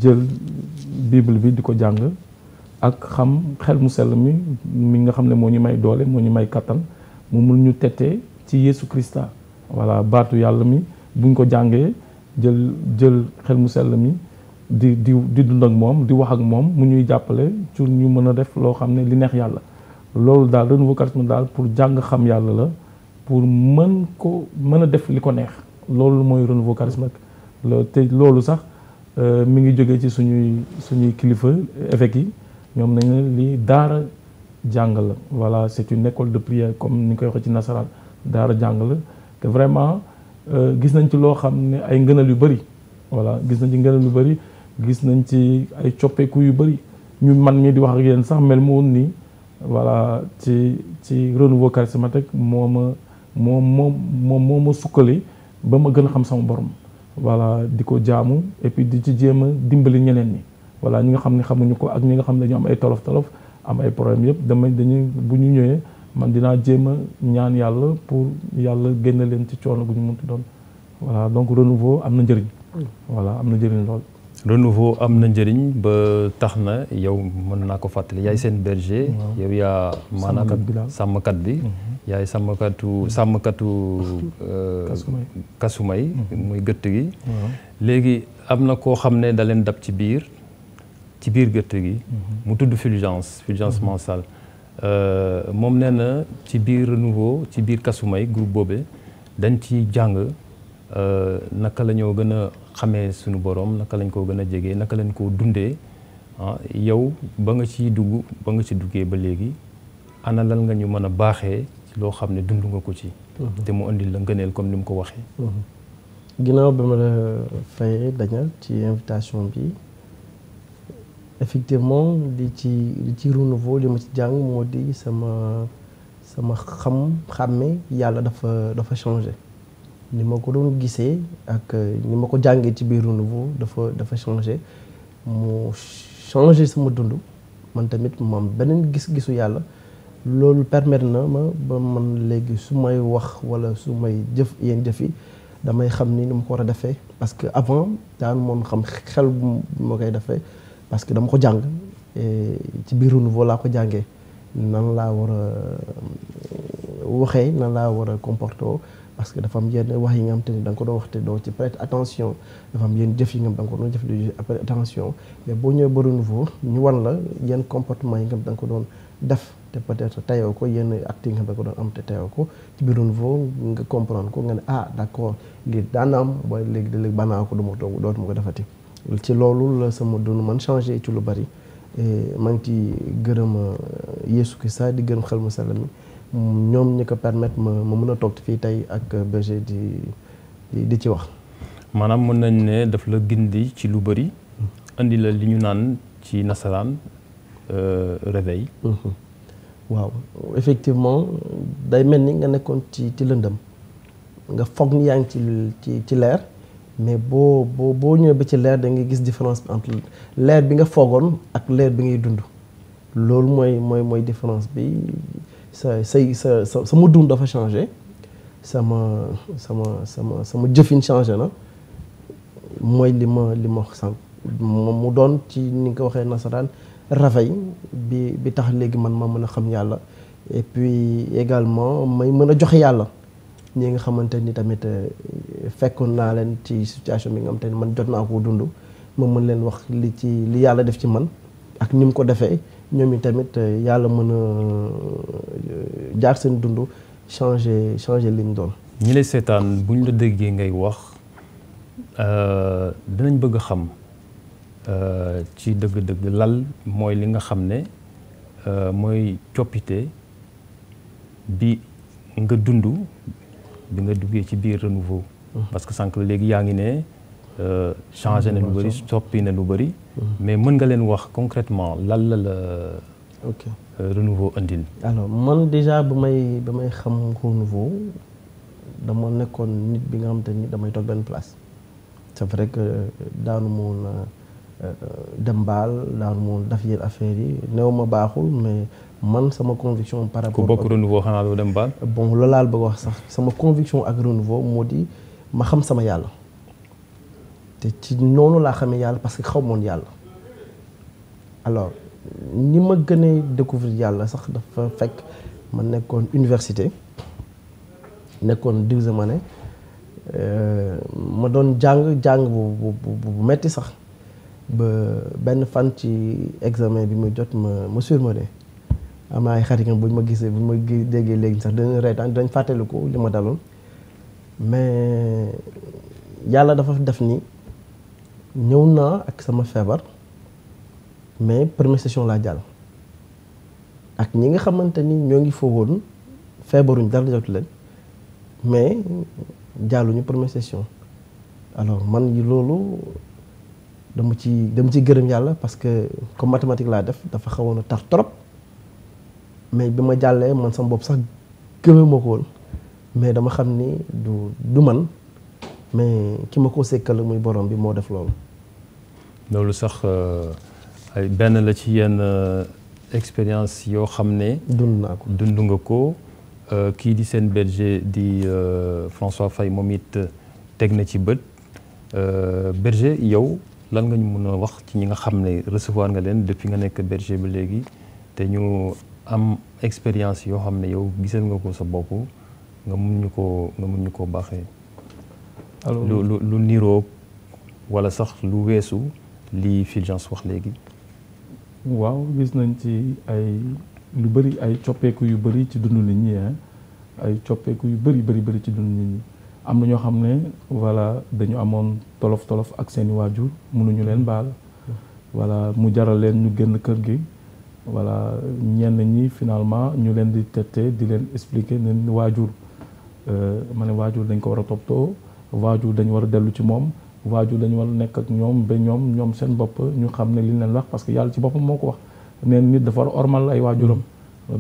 jël bible bi di ko jàng ak xam xel mu sell mi nga xam ne moo ñu may doole moo ñu may kattan mu mun ñu tettee ci Yeesu Krista. voilà baatu yàlla mi buñ ko jàngee jël xel mu sell mi di dund ak moom di wax ak moom mu ñuy jàppale ci ñu mën a def loo xam ne li neex yàlla. loolu daal renouveau charismatique daal pour jàng xam yàlla la pour mën a def li ko neex loolu mooy renouveau charismatique. te loolu sax mi ngi jógee ci suñuy kilifa évêques yi ñoom nañ ne lii daara jàng la. voilà c'est une école de prière comme ni ñu koy waxee ci nasaraan daara jàng la te vraiment gis nañ ci loo xam ne ay ngënal yu bëri. voilà gis nañ ci ngënal yu bëri gis nañ ci ay coppeeku yu bëri ñu man mii di wax ak yéen sax mel mu woon nii. voilà ci renouveau charismatique moo ma sukkali ba ma gën a xam sama borom. voilà di ko jaamu et puis di ci jéem a dimbali ñeneen ñi. voilà ñi nga xam ne xamuñu ko ak ñi nga xam ne dañoo am ay tolof am ay problème yëpp dañuy bu ñu ñëwee man dinaa jéem a ñaan yàlla pour yàlla génne leen ci coono gu ñu mënti doon. voilà donc renouveau am na njëriñ. voilà am na njëriñ lool. renouveau am na njëriñ ba tax na yow mën naa ko fàttali yaay seen berger. yow yaa maanaam sàmmkat bi. yaay sàmmkatu kasumay muy gëtt gi. léegi am na koo xam ne da leen dab ci biir gëtt gi. mu tudd Fulgence Mansal. moom nee na ci biir renouveau ci biir kasumay groupe boobe dañ ci jàng naka la ñoo gën a xamee suñu borom naka lañ koo gën a jegee naka lañ koo dundee yow ba nga ci duggee ba léegi ana lan nga ñu mën a baaxee ci loo xam ne dund nga ko ci. te mu indil la ngëneel comme ni mu ko waxee. ginnaaw ba ma la fayee dañal ci invitation bi effectivement li ci renouveau li ma ci jàng moo di sama xàmme yàlla dafa changé. ni ma ko doon gisee ak ni ma ko jàngee ci biir renouveau dafa changé mu changé sama dund man tamit moom beneen gis-gisu yàlla loolu permettre na ma ba man léegi su may wax wala su may jëf yéen jëf yi damay xam ni ma ko war a defee parce que avant daan moom xam xel bu ma koy defee parce que dama ko jàng ci biir renouveau laa ko jàngee nan laa war a waxee nan laa war a comporté parce que dafa am yenn wax yi nga xam te ni da nga ko doon wax te doo ci prêter attention dafa am yenn jëf yi nga xam da nga ko doon jëf di prêter attention mais boo ñëwee ba renouveau ñu wan la yenn comportement yi nga xam da nga ko doon def te peut-être tayoo ko yenn actes yi nga xam da nga ko doon am te tayoo ko ci biir renouveau nga comprendre ko nga ne d'accord lii daan na am waaye léegi banaa ko dootuma ko defati ci loolu la sama dund man changé ci lu bari maa ngi ci gërëm Yeesu Krista di gërëm xel mu sell mi ñoom ñi ko permettre ma mën a toog fii tey ak berger di ci wax. maanaam mën nañ ne daf la gindi ci lu bëri. indi la li ñu naan ci nasaraan réveil. waaw effectivement day mel ni nga nekkoon ci lëndëm nga foog ni yaa ngi ci leer mais boo ñëwee ba ci leer da ngay gis différence bi entre leer bi nga foogoon ak leer bi ngay dund loolu mooy différence bi. sama dund dafa changé sama jëfin changé na mooy li ma sànq mu doon ci ni nga ko waxee nasaraan réveil bi tax léegi man ma mën a xam yàlla et puis également may mën a joxe yàlla ñi nga xamante ni tamit fekkoon naa leen ci situation bi nga xamante ni man jot naa koo dund ma mën leen wax li yàlla def ci man ak ni mu ko defee ñoom i tamit yàlla mën a jaar seen dund changer liñ doon. ñi lay seetaan bu ñu la déggee ngay wax dinañ bëgg a xam ci dëgg-dëgg lal mooy li nga xam ne mooy coppite bi nga dund bi nga duggee ci biir renouveau. parce que sànq léegi yaa ngi ne changé na lu bëri soppi na lu bëri. mais mën nga leen wax concrètement lan la renouveau andil. alors man déjà ba may xam renouveau dama nekkoon nit bi nga xamante ni damay toog benn place c'est vrai que daanu moon dem baal daanu moon daf yéen affaire yi néew ma baaxul mais man sama conviction par rapport ku bokk renouveau xanaa doo dem baal. bon loolu laal bëgg wax sax sama conviction ak renouveau moo di ma xam sama yàlla te ci noonu laa xamee yàlla parce que xaw moon yàlla alors ni ma gënee découvrir yàlla sax dafa fekk ma nekkoon université nekkoon 2e année ma doon jàng bu metti sax ba benn fan ci examen bi muy jot ma surmené am na ay xarit bu ñu ma gisee bu ñu ma déggee léegi sax dañu reetaan dañ fàttaliku li ma daloon mais yàlla dafa def ni ñëw naa ak sama feebar mais première session laa jàll ak ñi nga xamante ni ñoo ngi foogoon feebaruñ dara jotu leen mais jàlluñu première session alors man loolu dama ci gërëm yàlla parce que comme mathématique laa def dafa xawoon a tar trop mais bi ma jàllee man sama bopp sax gëmuma ko woon mais dama xam ni du man mais ki ma ko sekkal muy borom bi moo def loolu. loolu sax ay benn la ci yenn expérience yoo xam ne. dund naa ko dund nga ko kii di seen berger di François Faye moom it teg na ci bët berger yow lan nga ñu mën a wax ci ñi nga xam ne recevoir nga leen depuis nga nekk berger ba léegi te ñu am expérience yoo xam ne yow gisal nga ko sa bopp nga mun ñu koo baaxee. alors lu niroo wala sax lu weesu li Fulgence wax léegi. waaw gis nañ ci ay lu bëri ay coppeeku yu bëri ci dundu nit ñi ay coppeeku yu bëri ci dundu nit ñi am na ñoo xam ne voilà dañu amoon tolof ak seeni waajur mënuñu leen baal voilà mu jaral leen ñu génn kër gi voilà ñenn ñi finalement ñu leen di tette di leen expliquer ne waajur ma ne waajur dañ ko war a toppatoo waajur dañu war a dellu ci moom waajur dañu war a nekk ak ñoom ba ñoom seen bopp ñu xam ne li leen wax parce que yàlla ci boppam moo ko wax neen nit dafa war a ormal ay waajuram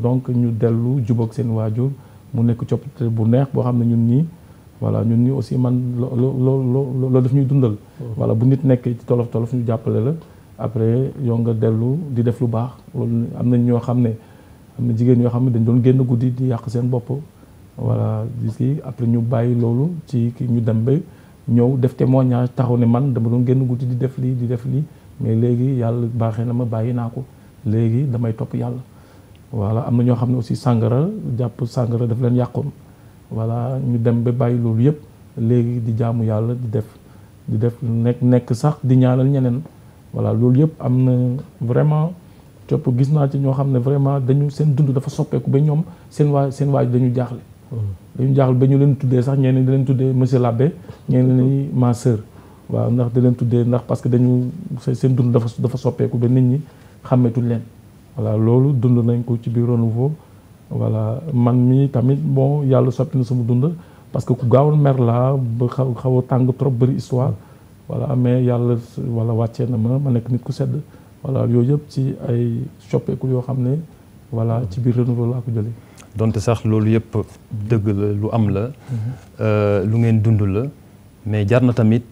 donc ñu dellu jubóog seen waajur mu nekk coppite bu neex boo xam ne ñun ñii voilà ñun ñii aussi man loolu daf ñuy dundal voilà bu nit nekkee ci tolof ñu jàppale la après yow nga dellu di def lu baax loolu am nañ ñoo xam ne am na jigéen yoo xam ne dañ doon génn guddi di yàq seen bopp voilà di après ñu bàyyi loolu ci ñu dem ba ñëw def témoignage taxaw ne man dama doon génn guddi di def lii mais léegi yàlla baaxee na ma bàyyi naa ko léegi damay topp yàlla voilà am na ñoo xam ne aussi sàngara daf leen yàqoon voilà ñu dem ba bàyyi loolu yëpp léegi di jaamu yàlla di def nekk sax di ñaanal ñeneen voilà loolu yëpp am na vraiment copp gis naa ci ñoo xam ne vraiment dañu seen dund dafa soppeeku ba ñoom seen waaj dañu jaaxle ba ñu leen tuddee sax ñeneen di leen tuddee monsieur l'abbé ñeneen ni ma sœur waaw ndax di leen tuddee ndax parce que dañu seen dund dafa soppeeku ba nit ñi xàmmeetuñ leen voilà loolu dund nañ ko ci biir renouveau voilà man mi tamit bon yàlla soppi na sama dund parce que ku gaawoon mer laa ba xaw a tàng trop bëri histoire voilà mais yàlla wala wàccee na ma nekk nit ku sedd voilà yooyu yëpp ci ay soppeeku yoo xam ne voilà ci biir renouveau laa ko jëlee. donte sax loolu yëpp dëgg la lu am la lu ngeen dund la mais jar na tamit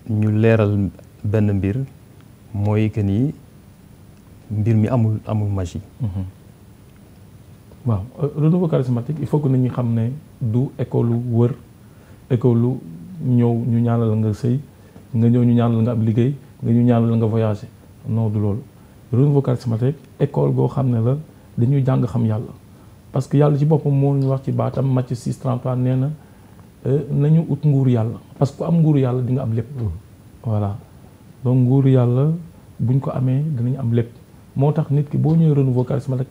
ñu leeral benn mbir mooy que ni mbir mi amul magie. waaw renouveau charismatique il faut que nit ñi xam ne du école wër école ñëw ñu ñaanal nga sëy nga ñëw ñu ñaanal nga am liggéey nga ñu ñaanal nga voyager non du loolu renouveau charismatique école goo xam ne la dañuy jàng xam yàlla parce que yàlla ci boppam moo ñu wax ci baatam Matthieu 6:33 nee na nañu ut nguuru yàlla parce que ku am nguuru yàlla di nga am lépp voilà donc nguuru yàlla buñ ko amee dinañ am lépp moo tax nit ki boo ñëwee renouveau charismatique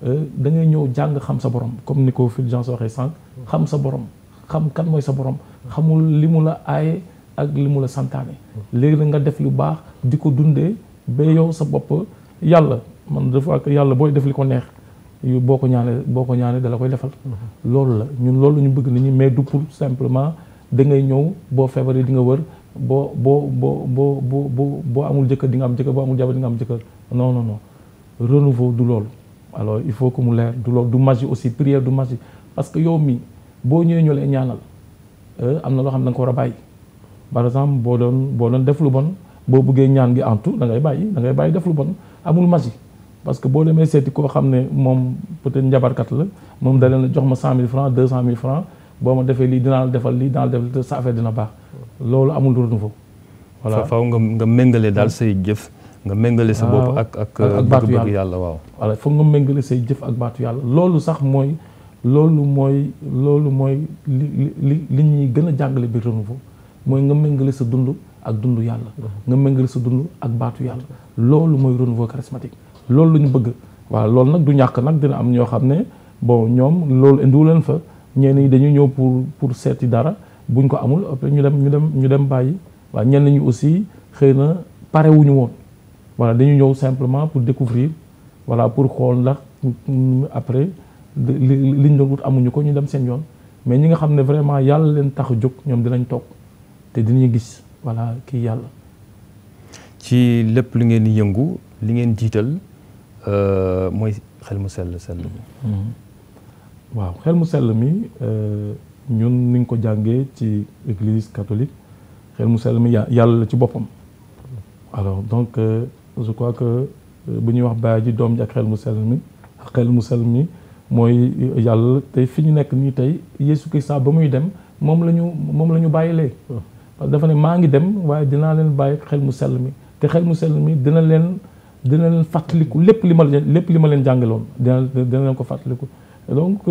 da ngay ñëw jàng xam sa borom comme ni ko Fulgence waxee sànq xam sa borom xam kan mooy sa borom xamul li mu la aaye ak li mu la santaane léegi la nga def lu baax di ko dundee ba yow sa bopp yàlla man dafa ak yàlla booy def li ko neex yu boo ko ñaanee dala koy defal loolu la ñun loolu ñu bëgg nit ñi mais du pour simplement da ngay ñëw boo feebaree di nga wër boo amul jëkkër di nga am jëkkër boo amul jabar di nga am jëkkër non renouveau du loolu alors il faut que mu leer du loolu du magie aussi prière du magie parce que yow mi boo ñëwee ñu lay ñaanal am na loo xam ne da nga ko war a bàyyi par exemple boo doon def lu bon boo bëggee ñaan gi antu da ngay bàyyi def lu bon amul magie. parce que boo demee seeti koo xam ne moom peut-être njabarkat la moom da leen jox ma 100 000 francs 200 000 francs boo ma defee lii dinaa la defal lii dinaa la defal sa affaire dina baax loolu amul renouveau. voilà faaw nga méngale daal say jëf. nga méngale sa bopp ak baatu yàlla waaw. voilà foog nga méngale say jëf ak baatu yàlla loolu sax mooy li ñuy gën a jàngale biir renouveau mooy nga méngale sa dund ak dundu yàlla. nga méngale sa dund ak baatu yàlla. loolu mooy renouveau charismatique loolu la ñu bëgg. waaw loolu nag du ñàkk nag dina am ñoo xam ne bon ñoom loolu indiwu leen fa ñenn ñi dañuy ñëw pour seeti dara buñ ko amul après ñu dem bàyyi. waaw ñenn ñi aussi xëy na pare wuñu woon. voilà dañu ñëw simplement pour découvrir voilà pour xool ndax après liñ doon wut amuñu ko ñu dem seen yoon mais ñi nga xam ne vraiment yàlla leen tax a jóg ñoom dinañ toog te dinañu gis voilà kii yàlla. ci lépp lu ngeen di yëngu li ngeen jiital mooy xel mu sell mi. waaw xel mu sell mi ñun ni ñu ko jàngee ci église catholique xel mu sell mi yàlla la ci boppam. alors donc je crois que bu ñuy wax baay ji doom ji ak xel mu sell mi mooy yàlla tey fi ñu nekk nii tey Yeesu Kirista ba muy dem moom la ñu bàyyilee. parce que dafa ne maa ngi dem waaye dinaa leen bàyyi xel mu sell mi te xel mu sell mi dina leen fàttaliku lépp li ma leen jàngaloon dina leen ko fàttaliku. donc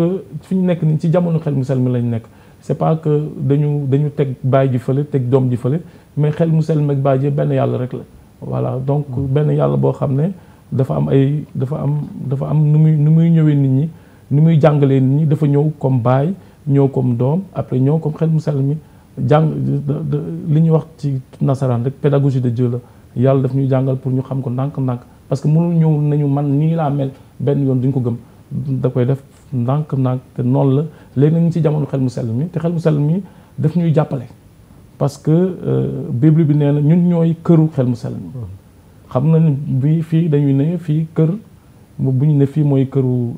fi ñu nekk nii ci jamono xel mu sell mi lañ nekk c'est pas que dañu teg baay ji fële teg doom ji fële mais xel mu sell mi ak baay ji benn yàlla rek la. voilà donc benn yàlla boo xam ne dafa am nu muy ñëwee nit ñi nu muy jàngalee nit ñi dafa ñëw comme baay ñëw comme doom après ñëw comme xel mu sell mi jàng li ñuy wax ci nasaraan rek pédagogie de Dieu la yàlla daf ñuy jàngal pour ñu xam ko ndànk-ndànk parce que mënul ñëw nañu man nii laa mel benn yoon duñ ko gëm da koy def ndànk-ndànk te noonu la léegi nañu ci jamono xel mu sell mi te xel mu sell mi daf ñuy jàppale parce que Bible bi nee na ñun ñooy këru xel mu sell mi xam na bi fii dañuy ne fii kër bu ñu ne fii mooy këru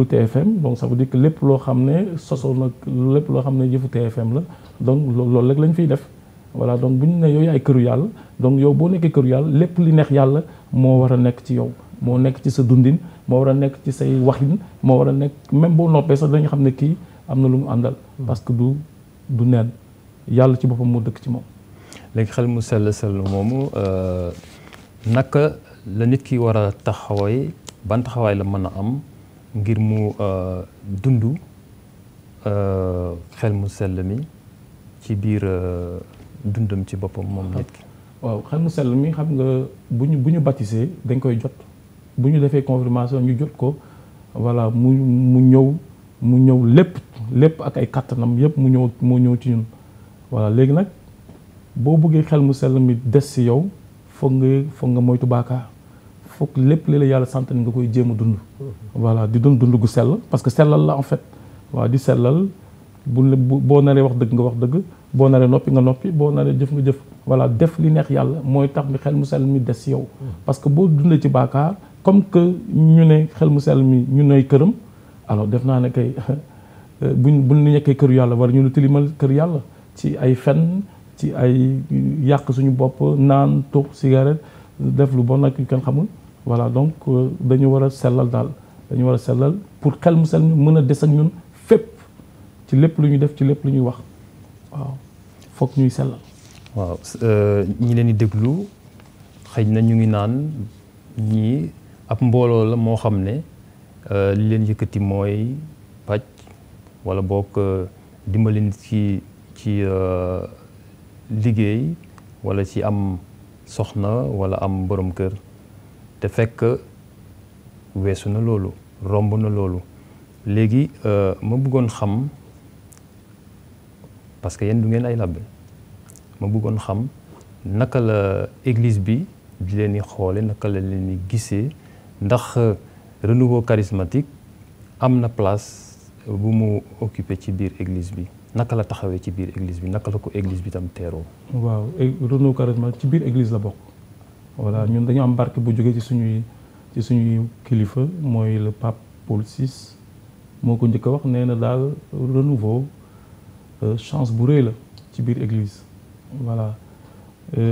TFM donc ça veut dire que lépp loo xam ne sosoo nag lépp loo xam ne yëfu TFM la donc loolu rek lañ fiy def voilà donc bu ñu ne yow yaay këru yàlla donc yow boo nekkee këru yàlla lépp li neex yàlla moo war a nekk ci yow moo nekk ci sa dundin moo war a nekk ci say waxin moo war a nekk même boo noppee sax dañu xam ne kii am na lu mu àndal parce que du neen yàlla ci boppam moo dëkk ci moom. léegi xel mu sell moomu naka la nit ki war a taxawaay ban taxawaay la mën a am ngir mu dund xel mu sell mi ci biir dundam ci boppam moom nit ki. waaw xel mu sell mi xam nga bu ñu baptisé dañ koy jot bu ñu defee confirmation ñu jot ko voilà mu ñëw lépp ak ay kattanam yëpp moo ñëw ci ñun voilà léegi nag boo bëggee xel mu sell mi des ci yow foog nga moytu baakaar foog lépp li la yàlla sant nga koy jéem a dund voilà di dund gu sell parce que sellal la en fait waaw di sellal boo naree wax dëgg nga wax dëgg boo naree noppi nga noppi boo naree jëf nga jëf voilà def li neex yàlla mooy tax mi xel mu sell mi des ci yow parce que boo dundee ci baakaar comme que ñu ne xel mu sell mi ñu nooy këram alors def naa ne kay buñ nekkee këru yàlla war ñu lu tilimal kër yàlla ci ay fen ci ay yàq suñu bopp naan tux cigarette def lu bon ak yu kenn xamul voilà donc dañu war a sellal daal dañu war a sellal pour xel mu sell mi mën a des ak ñun fépp ci lépp lu ñuy def ci lépp lu ñuy wax waaw foog ñuy sellal. waaw ñi leen di déglu xëy na ñu ngi naan ñii ab mbooloo la moo xam ne li leen yëkkati mooy paj wala boog dimbali nit ci liggéey wala ci am soxna wala am borom kër te fekk weesu na loolu romb na loolu léegi ma bëggoon xam parce que yéen du ngeen ay labbe ma bëggoon xam naka la église bi di leen di xoole naka la leen di gisee ndax renouveau charismatique am na place bu mu occupé ci biir église bi naka la taxawee ci biir église bi naka la ko église bi tam teeroo. waaw renouveau charismatique ci biir église la bokk voilà ñun dañu am barke bu jógee ci suñuy kilifa mooy le pape Paul VI moo ko njëkk a wax nee na daal renouveau chance bu rëy la ci biir église voilà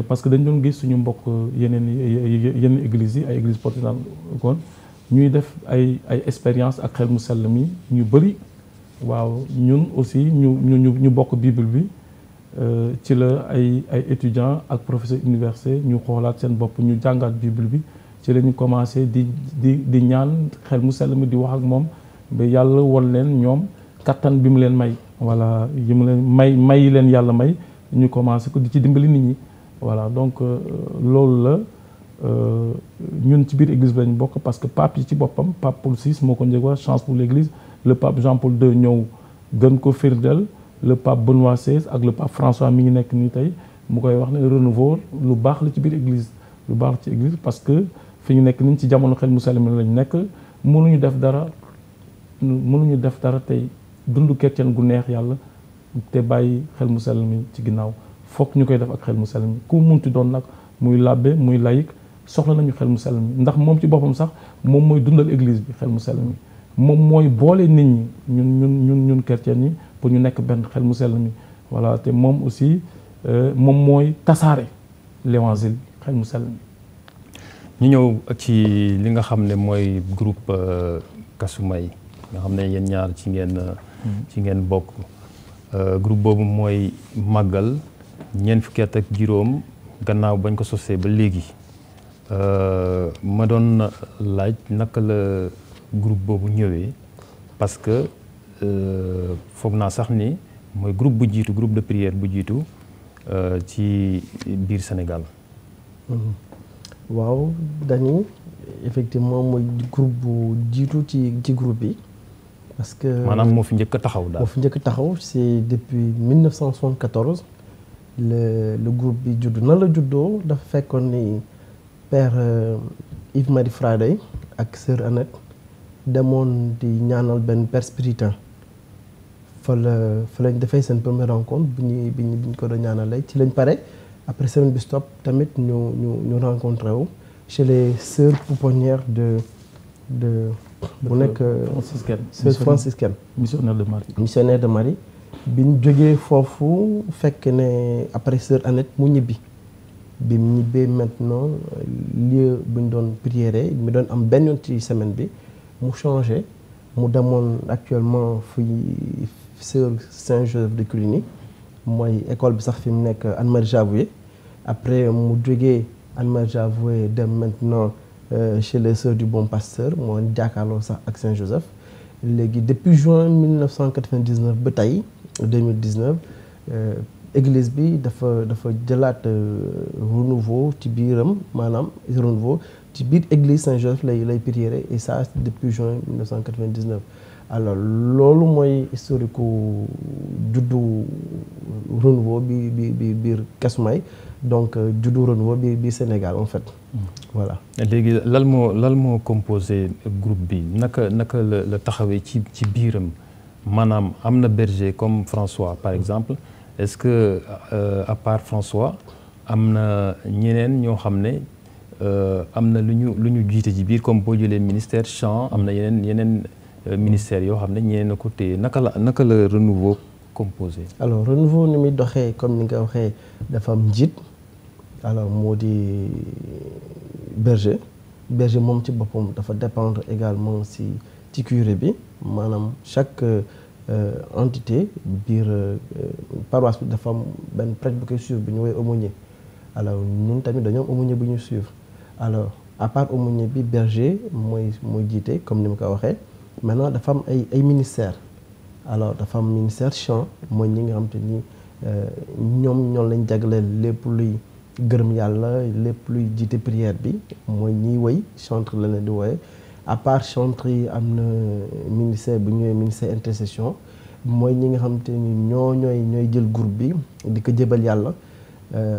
parce que dañ doon gis suñu mbokk yenn église yi ay église protestante kon ñuy def ay expérience ak xel mu sell mi ñu bëri waaw ñun aussi ñu bokk bible bi ci la ay étudiants ak professeur université ñu xoolaat seen bopp ñu jàngaat bible bi ci la ñu commencé di ñaan xel mu sell mi di wax ak moom ba yàlla won leen ñoom kattan bi mu leen may voilà yi mu leen may yi leen yàlla may ñu commencé ko di ci dimbali nit ñi voilà donc loolu la ñun ci biir église bi lañ bokk parce que pape yi ci boppam pape Paul VI moo ko njëkk wax chance pour l'église le pape Jean Paul II ñëw gën ko firndeel le pape Benoît XVI ak le pape François mi ngi nekk nii tey mu koy wax ne renouveau lu baax la ci biir église lu baax ci église parce que fi ñu nekk niñ ci jamono xel mu sell mi lañ nekk mënuñu def dara tey dundu chrétien gu neex yàlla te bàyyi xel mu sell mi ci ginnaaw fokk ñu koy def ak xel mu sell mi ku munti doon nag muy labbe muy laïc soxla nañu xel mu sell mi ndax moom ci boppam sax moom mooy dundal église bi xel mu sell mi moom mooy boole nit ñi ñun chrétien ñi pour ñu nekk benn xel mu sell mi voilà te moom aussi moom mooy tasaare l'évangile xel mu sell mi. ñu ñëw ci li nga xam ne mooy groupe Kasumay nga xam ne yéen ñaar ci ngeen bokk groupe boobu mooy màggal ñeent fukki at ak juróom gannaaw bañ ko sosee ba léegi ma doon laaj naka la groupe boobu ñëwee parce que foog naa sax ni mooy groupe de prière bu jiitu ci biir Sénégal. waaw dañu effectivement mooy groupe bu jiitu ci groupe bi parce que. maanaam moo fi njëkk a taxaw daal. moo fi njëkk a taxaw c'est depuis 1974 le groupe bi judd nan la juddoo dafa fekkoon ni père Yves Marie Fraday ak sœur Annette demoon di ñaanal benn père spiritain fa lañ defee seen première rencontre bi ñu ko doon ñaanalee ci lañ pare après semaine bi stop tamit ñu rencontré wu chez les sœurs pouponnières de bu nekk sœurs franciscaines missionnaire de Marie bi ñu jógee foofu fekk ne après sœur Annette mu ñibbi bi mu ñibbee maintenant lieu bu ñu doon prière mi doon am benn yoon ci semaine bi mu changé mu demoon actuellement fi sœur Saint-Joseph de Cluny mooy école bi sax fi mu nekk Anne-Marie Javoué après mu jógee Anne-Marie Javoué dem maintenant chez les sœurs du Bon Pasteur moo jàkkaarloo sax ak Saint-Joseph léegi depuis juin 1999 ba tey 2019 église bi dafa jëlaat renouveau ci biiram maanaam renouveau ci biir église Saint-Joseph lay prière et ça depuis juin 1999 alors loolu mooy historique juddu renouveau bi biir Kasumay donc juddu renouveau biir Sénégal en fait voilà. léegi lan moo composé groupe bi naka la taxawee ci biiram maanaam am na berger comme François par exemple est-ce que à part François am na ñeneen ñoo xam ne am na lu ñu jiite ci biir comme boo jëlee ministère chant am na yeneen ministères yoo xam ne ñeneen a ko téye naka la renouveau composé. alors renouveau ni muy doxee comme ni nga waxee dafa am njiit alors moo di berger moom ci boppam dafa dépendre également ci curé bi maanaam chaque entité biir paroisse bi dafa am benn prêtre bu koy suivre bi ñu woowee aumônier alors ñun tamit dañoo am aumônier bu ñu suivre alors à part aumônier bi berger mooy jiite comme ni ma ko waxee maintenant dafa am ay ministères alors dafa am ministère chant mooy ñi nga xam te ni ñoom lañ jagleel lépp luy gërëm yàlla lépp luy jiite prière bi mooy ñiy woy chantre la leen di wooye à part chantre yi am na ministère bu ñëwee ministère intercession mooy ñi nga xam te ni ñooy jël groupe bi di ko jébal yàlla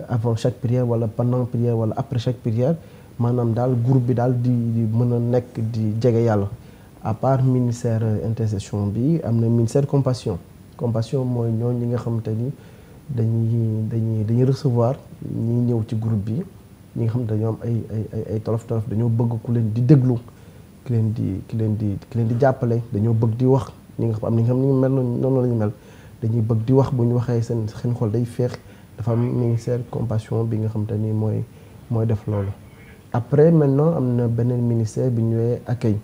avant chaque prière wala pendant prière wala après chaque prière maanaam daal groupe bi daal di mën a nekk di jege yàlla à part ministère intercession bi am na ministère compassion mooy ñi nga xam te ni dañuy recevoir ñi ñëw ci groupe bi ñi nga xam te dañoo am ay tolof dañoo bëgg ku leen di déglu ki leen di jàppale dañoo bëgg di wax ñi nga xam ni nga mel noonu la ñu mel dañuy bëgg di wax bu ñu waxee seen xol day féex dafa am ministère compassion bi nga xam te ni mooy def loolu. après maintenant am na beneen ministère bi ñëwee accueil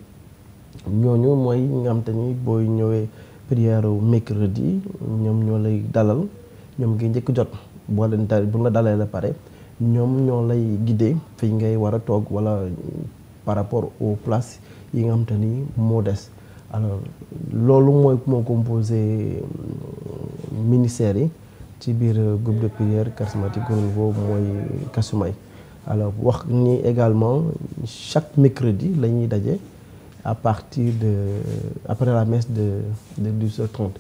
ñooñu mooy nga xam te ni booy ñëwee prière mercredi ñoom ñoo lay dalal ñoom ngay njëkk jot boo leen bu nga dalee la pare ñoom ñoo lay guider fi ngay war a toog wala par rapport aux places yi nga xam te ni moo des. alors loolu moo composé ministère yi ci biir groupe de prière charismatique renouveau mooy Kasumay. alors wax ni également chaque mercredi la ñuy daje à partir de après la messe de 18h30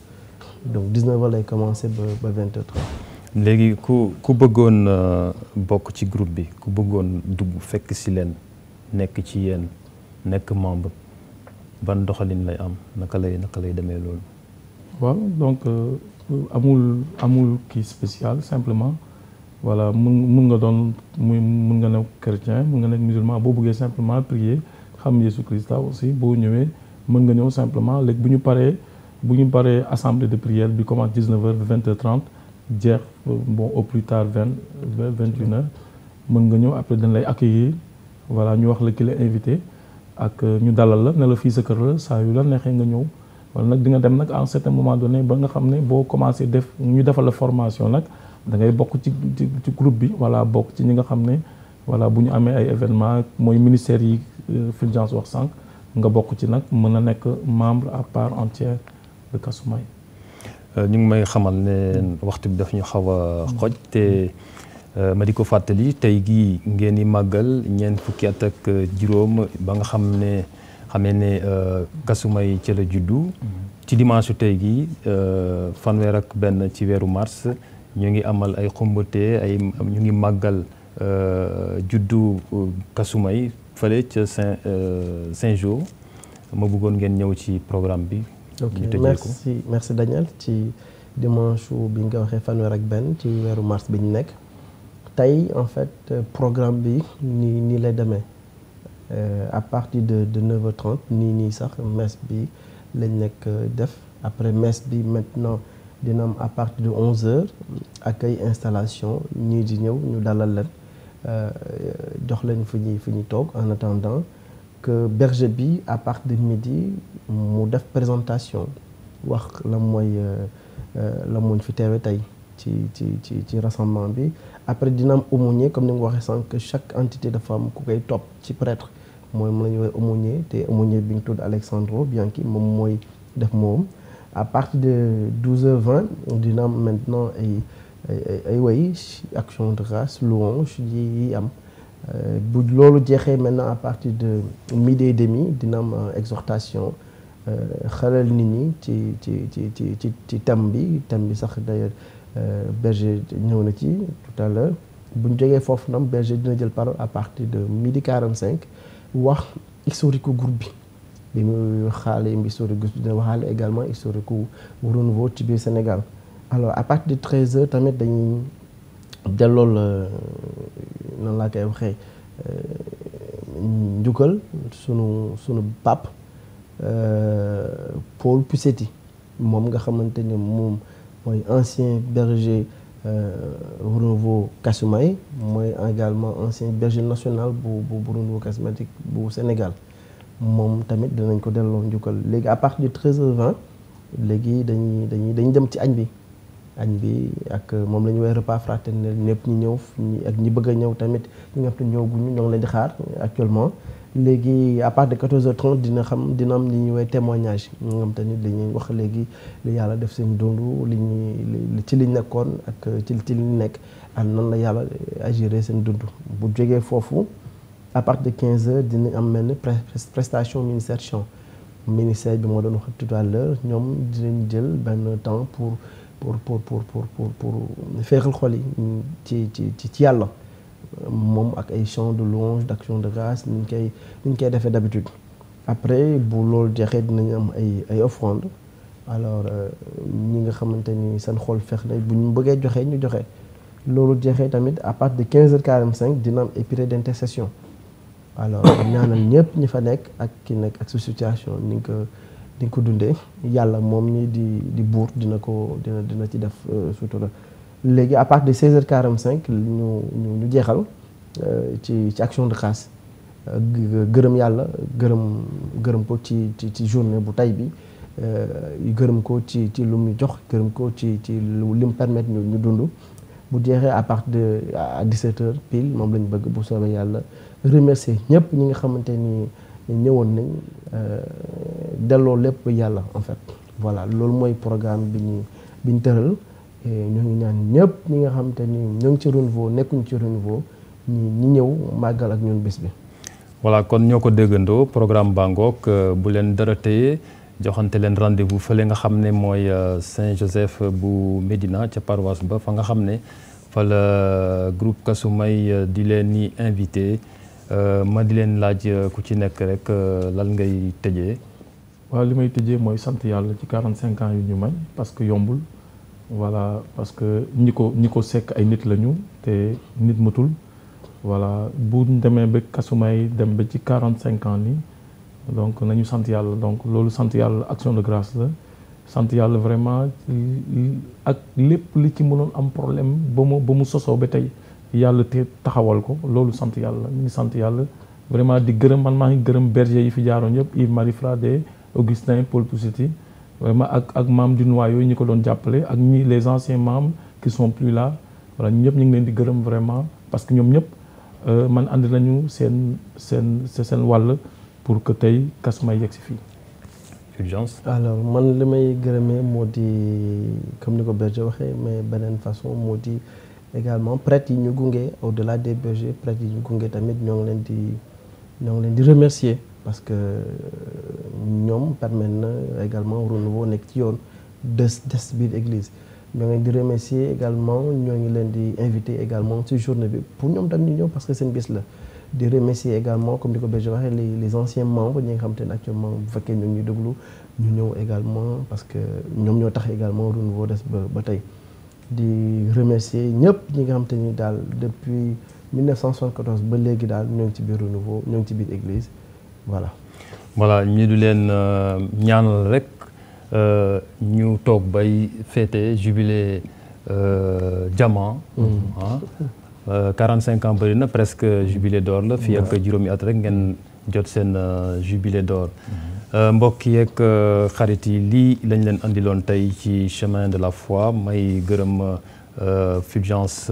donc 19h lay commencé ba 20h30. léegi ku bëggoon bokk ci groupe bi ku bëggoon dugg fekk si leen nekk ci yéen nekk membre ban doxalin lay am naka lay demee loolu. waaw donc amul kii spécial simplement voilà mun nga doon mun nga nekk chrétien mun nga nekk musulman boo bëggee simplement prier xam Jésus Christ aussi boo ñëwee mën nga ñëw simplement léegi bu ñu paree assemblée de prière bi commence 19h 20h30 jeex bon au plus tard 21h mën nga ñëw après dañ lay accueillir voilà ñu wax la ki la invité ak ñu dalal la ne la fii sa kër la saa yu la neexee nga ñëw wala nag di nga dem nag à un certain moment donné ba nga xam ne boo commencé ñu defal la formation nag da ngay bokk ci groupe bi voilà bokk ci ñi nga xam ne voilà bu ñu amee ay événements mooy ministère yi Fulgence wax sànq nga bokk ci nag mën a nekk membre à part entière de Kasumay. ñu ngi may xamal ne waxtu bi daf ñu xaw a xoj te ma di ko fàttali tey gii ngeen di màggal ñeent fukki at ak juróom ba nga xamee ne Kasumay ca la juddu. ci dimanche tey gii fanweer ak benn ci weeru mars ñu ngi amal ay xumbate ñu ngi màggal juddu Kasumay fële ca Saint-Jean ma bëggoon ngeen ñëw ci programme bi. ok merci Daniel ci dimanche bi nga waxee fanweer ak benn ci weeru mars bi ñu nekk tey en fait programme bi nii lay demee à partir de 9h30 nii sax messe bi lañ nekk def après messe bi maintenant dina am à partir de 11h accueil installation ñii di ñëw ñu dalal leen jox leen fu ñuy toog en attendant que berger bi à partir de midi mu def présentation wax la mooy fi teewe tey ci rassemblement bi après dina am aumônier comme ni nga waxee sànq chaque entité dafa am ku koy topp ci prêtre mooy mu la ñu woowee aumônier te aumônier bi ñu tudd Alexandro Bianchi moom mooy def moom à partir de 12h20 dina am maintenant ay way action de grâce louange yi am bu loolu jeexee maintenant à partir de midi et demi dina am exhortation xelal nit ñi ci thème bi sax d'ailleurs berger ñëw na ci tout à l'heure bu ñu jógee foofu nam berger dina jël parole à partir de 12h45 wax historique groupe bi mu xaale historique groupe bi dina waxaale également historique renouveau ci biir Sénégal alors à partir de 13h tamit dañuy dellool nan laa koy waxee njukkal sunu pape Paul Pucetti moom nga xamante ne moom mooy ancien berger renouveau Kasumay mooy également ancien berger national bu renouveau charismatique bu Sénégal moom tamit dinañ ko delloo njukkal léegi à partir de 13h20 léegi dañuy dem ci añ bi ak moom la ñu woowee repas fraternel ñëpp ñi ñëw ak ñi bëgg a ñëw tamit ñi nga xam ne ñëwaguñu ñoo ngi leen di xaar actuellement léegi à partir de 14h30 dina am li ñuy woowee témoignage ñi nga xam te ni dañuy wax léegi li yàlla def seen dund ci liñ nekkoon ak ci liñ nekk ak nan la yàlla agiré seen dund bu jógee foofu à partir de 15h dina am mel ni prestation ministère chant ministère bi moo doon wax tout à l'heure ñoom dinañ jël benn temps pour féexal xol yi ci yàlla moom ak ay chants de louange d'action de grâce ni ñu koy defee d'habitude après bu loolu jeexee dinañ am ay offrande alors ñi nga xamante ni seen xol feex na bu ñu bëggee joxe ñu joxe loolu jeexee tamit à partir de 15h45 dina am ay prières d'intercession alors ñaanal ñëpp ñi fa nekk ak ki nekk ak su situation ni nga di nga ko dundee yàlla moom ñi di buur dina ci def sutura. léegi à partir de 16h45 ñu jeexal ci action de grâce gërëm yàlla gërëm ko ci journée bu tay bi gërëm ko ci lu mu jox gërëm ko ci lu mu permettre ñu dund. bu jeexee à partir de à 17h pile moom lañu bëgg bu soobee yàlla remercier ñëpp ñi nga xamante ni ñëwoon nañ delloo lépp yàlla en fait. voilà loolu mooy programme bi ñu tëral ñoo ngi ñaan ñëpp ñi nga xamante ni ñoo ngi ci renouveau nekkuñ ci renouveau ñi ñëw màggal ak ñun bés bi. voilà kon ñoo ko déggandoo programme bangook bu leen dara téye joxante leen rendez-vous fële nga xam ne mooy Saint-Joseph bu Médina ca paroisse ba fa nga xam ne fa la groupe Kasumay di leen ni invité ma di leen laaj ku ci nekk rek lan ngay tëjee. waaw li may tëjee mooy sant yàlla ci 45 ans yu ñu may parce que yombul voilà parce que ñi ko sekk ay nit lañu te nit matul voilà bu ñu demee ba Kasumay dem ba ci 45 ans nii. donc nañu sant yàlla donc loolu sant yàlla action de grâce la sant yàlla vraiment ak lépp li ci mënoon am problème ba mu sosoo ba tey yàlla te taxawal ko loolu sant yàlla ñu ngi sant yàlla vraiment di gërëm man maa ngi gërëm berger yi fi jaaroon yëpp Yves Marie Fradé Augustin Paul Poussiti vraiment ak membres du noyau ñi ko doon jàppale ak ñi les anciens membres qui sont plus là voilà ñëpp ñu ngi leen di gërëm vraiment parce que ñoom ñëpp man ànd nañu seen wàll pour que tey Kasumay yegg si fii. Fulgence. alors man li may gërëmee moo di comme ni ko berger waxee mais beneen façon moo di également prêtres yi ñu gunge au-delà des bergers prêtres yi ñu gunge tamit ñoo ngi leen di remercier parce que ñoom permettre na également renouveau nekk ci yoon des biir église ñoo ngi leen di remercier également ñoo ngi leen di inviter également ci journée bi pour ñoom tam ñu ñëw parce que seen bés la. di remercier également comme ni ko berger waxee les anciens membres ñi nga xam te ne actuellement bu fekkee ñoo ngi déglu ñu ñëw également parce que ñoom ñoo tax également renouveau des ba tey di remercier ñëpp ñi nga xam te ni daal depuis 1974 ba léegi daal ñoo ngi ci biir renouveau ñoo ngi ci biir église voilà. voilà ñu di leen ñaanal rek ñu toog bay fêter jubilé diamant. 45 ans bëri na presque jubilé d'or la fii ak juróomi at rek ngeen jot seen jubilé d'or. mbokk yeeg xarit yi lii lañ leen andiloon tey ci chemin de la foi may gërëm Fulgence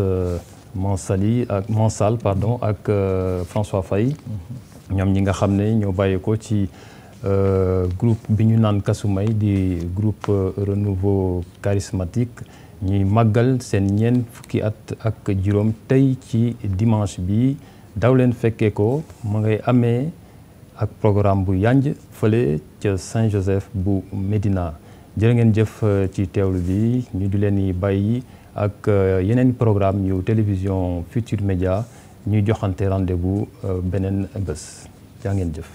Mansal ak François Faye ñoom ñi nga xam ne ñoo bàyyi ko ci groupe bi ñu naan Kasumay di groupe renouveau charismatique ñuy màggal seen ñeent fukki at ak juróom tey ci dimanche bi daw leen fekkee ko ma ngay amee ak programme bu yanj fële ca Saint-Joseph bu Médina jërë ngeen jëf ci teewlu bi ñu di leen di bàyyi ak yeneen programme yu télévision Futur Média ñuy joxante rendez-vous beneen bés jaa ngeen jëf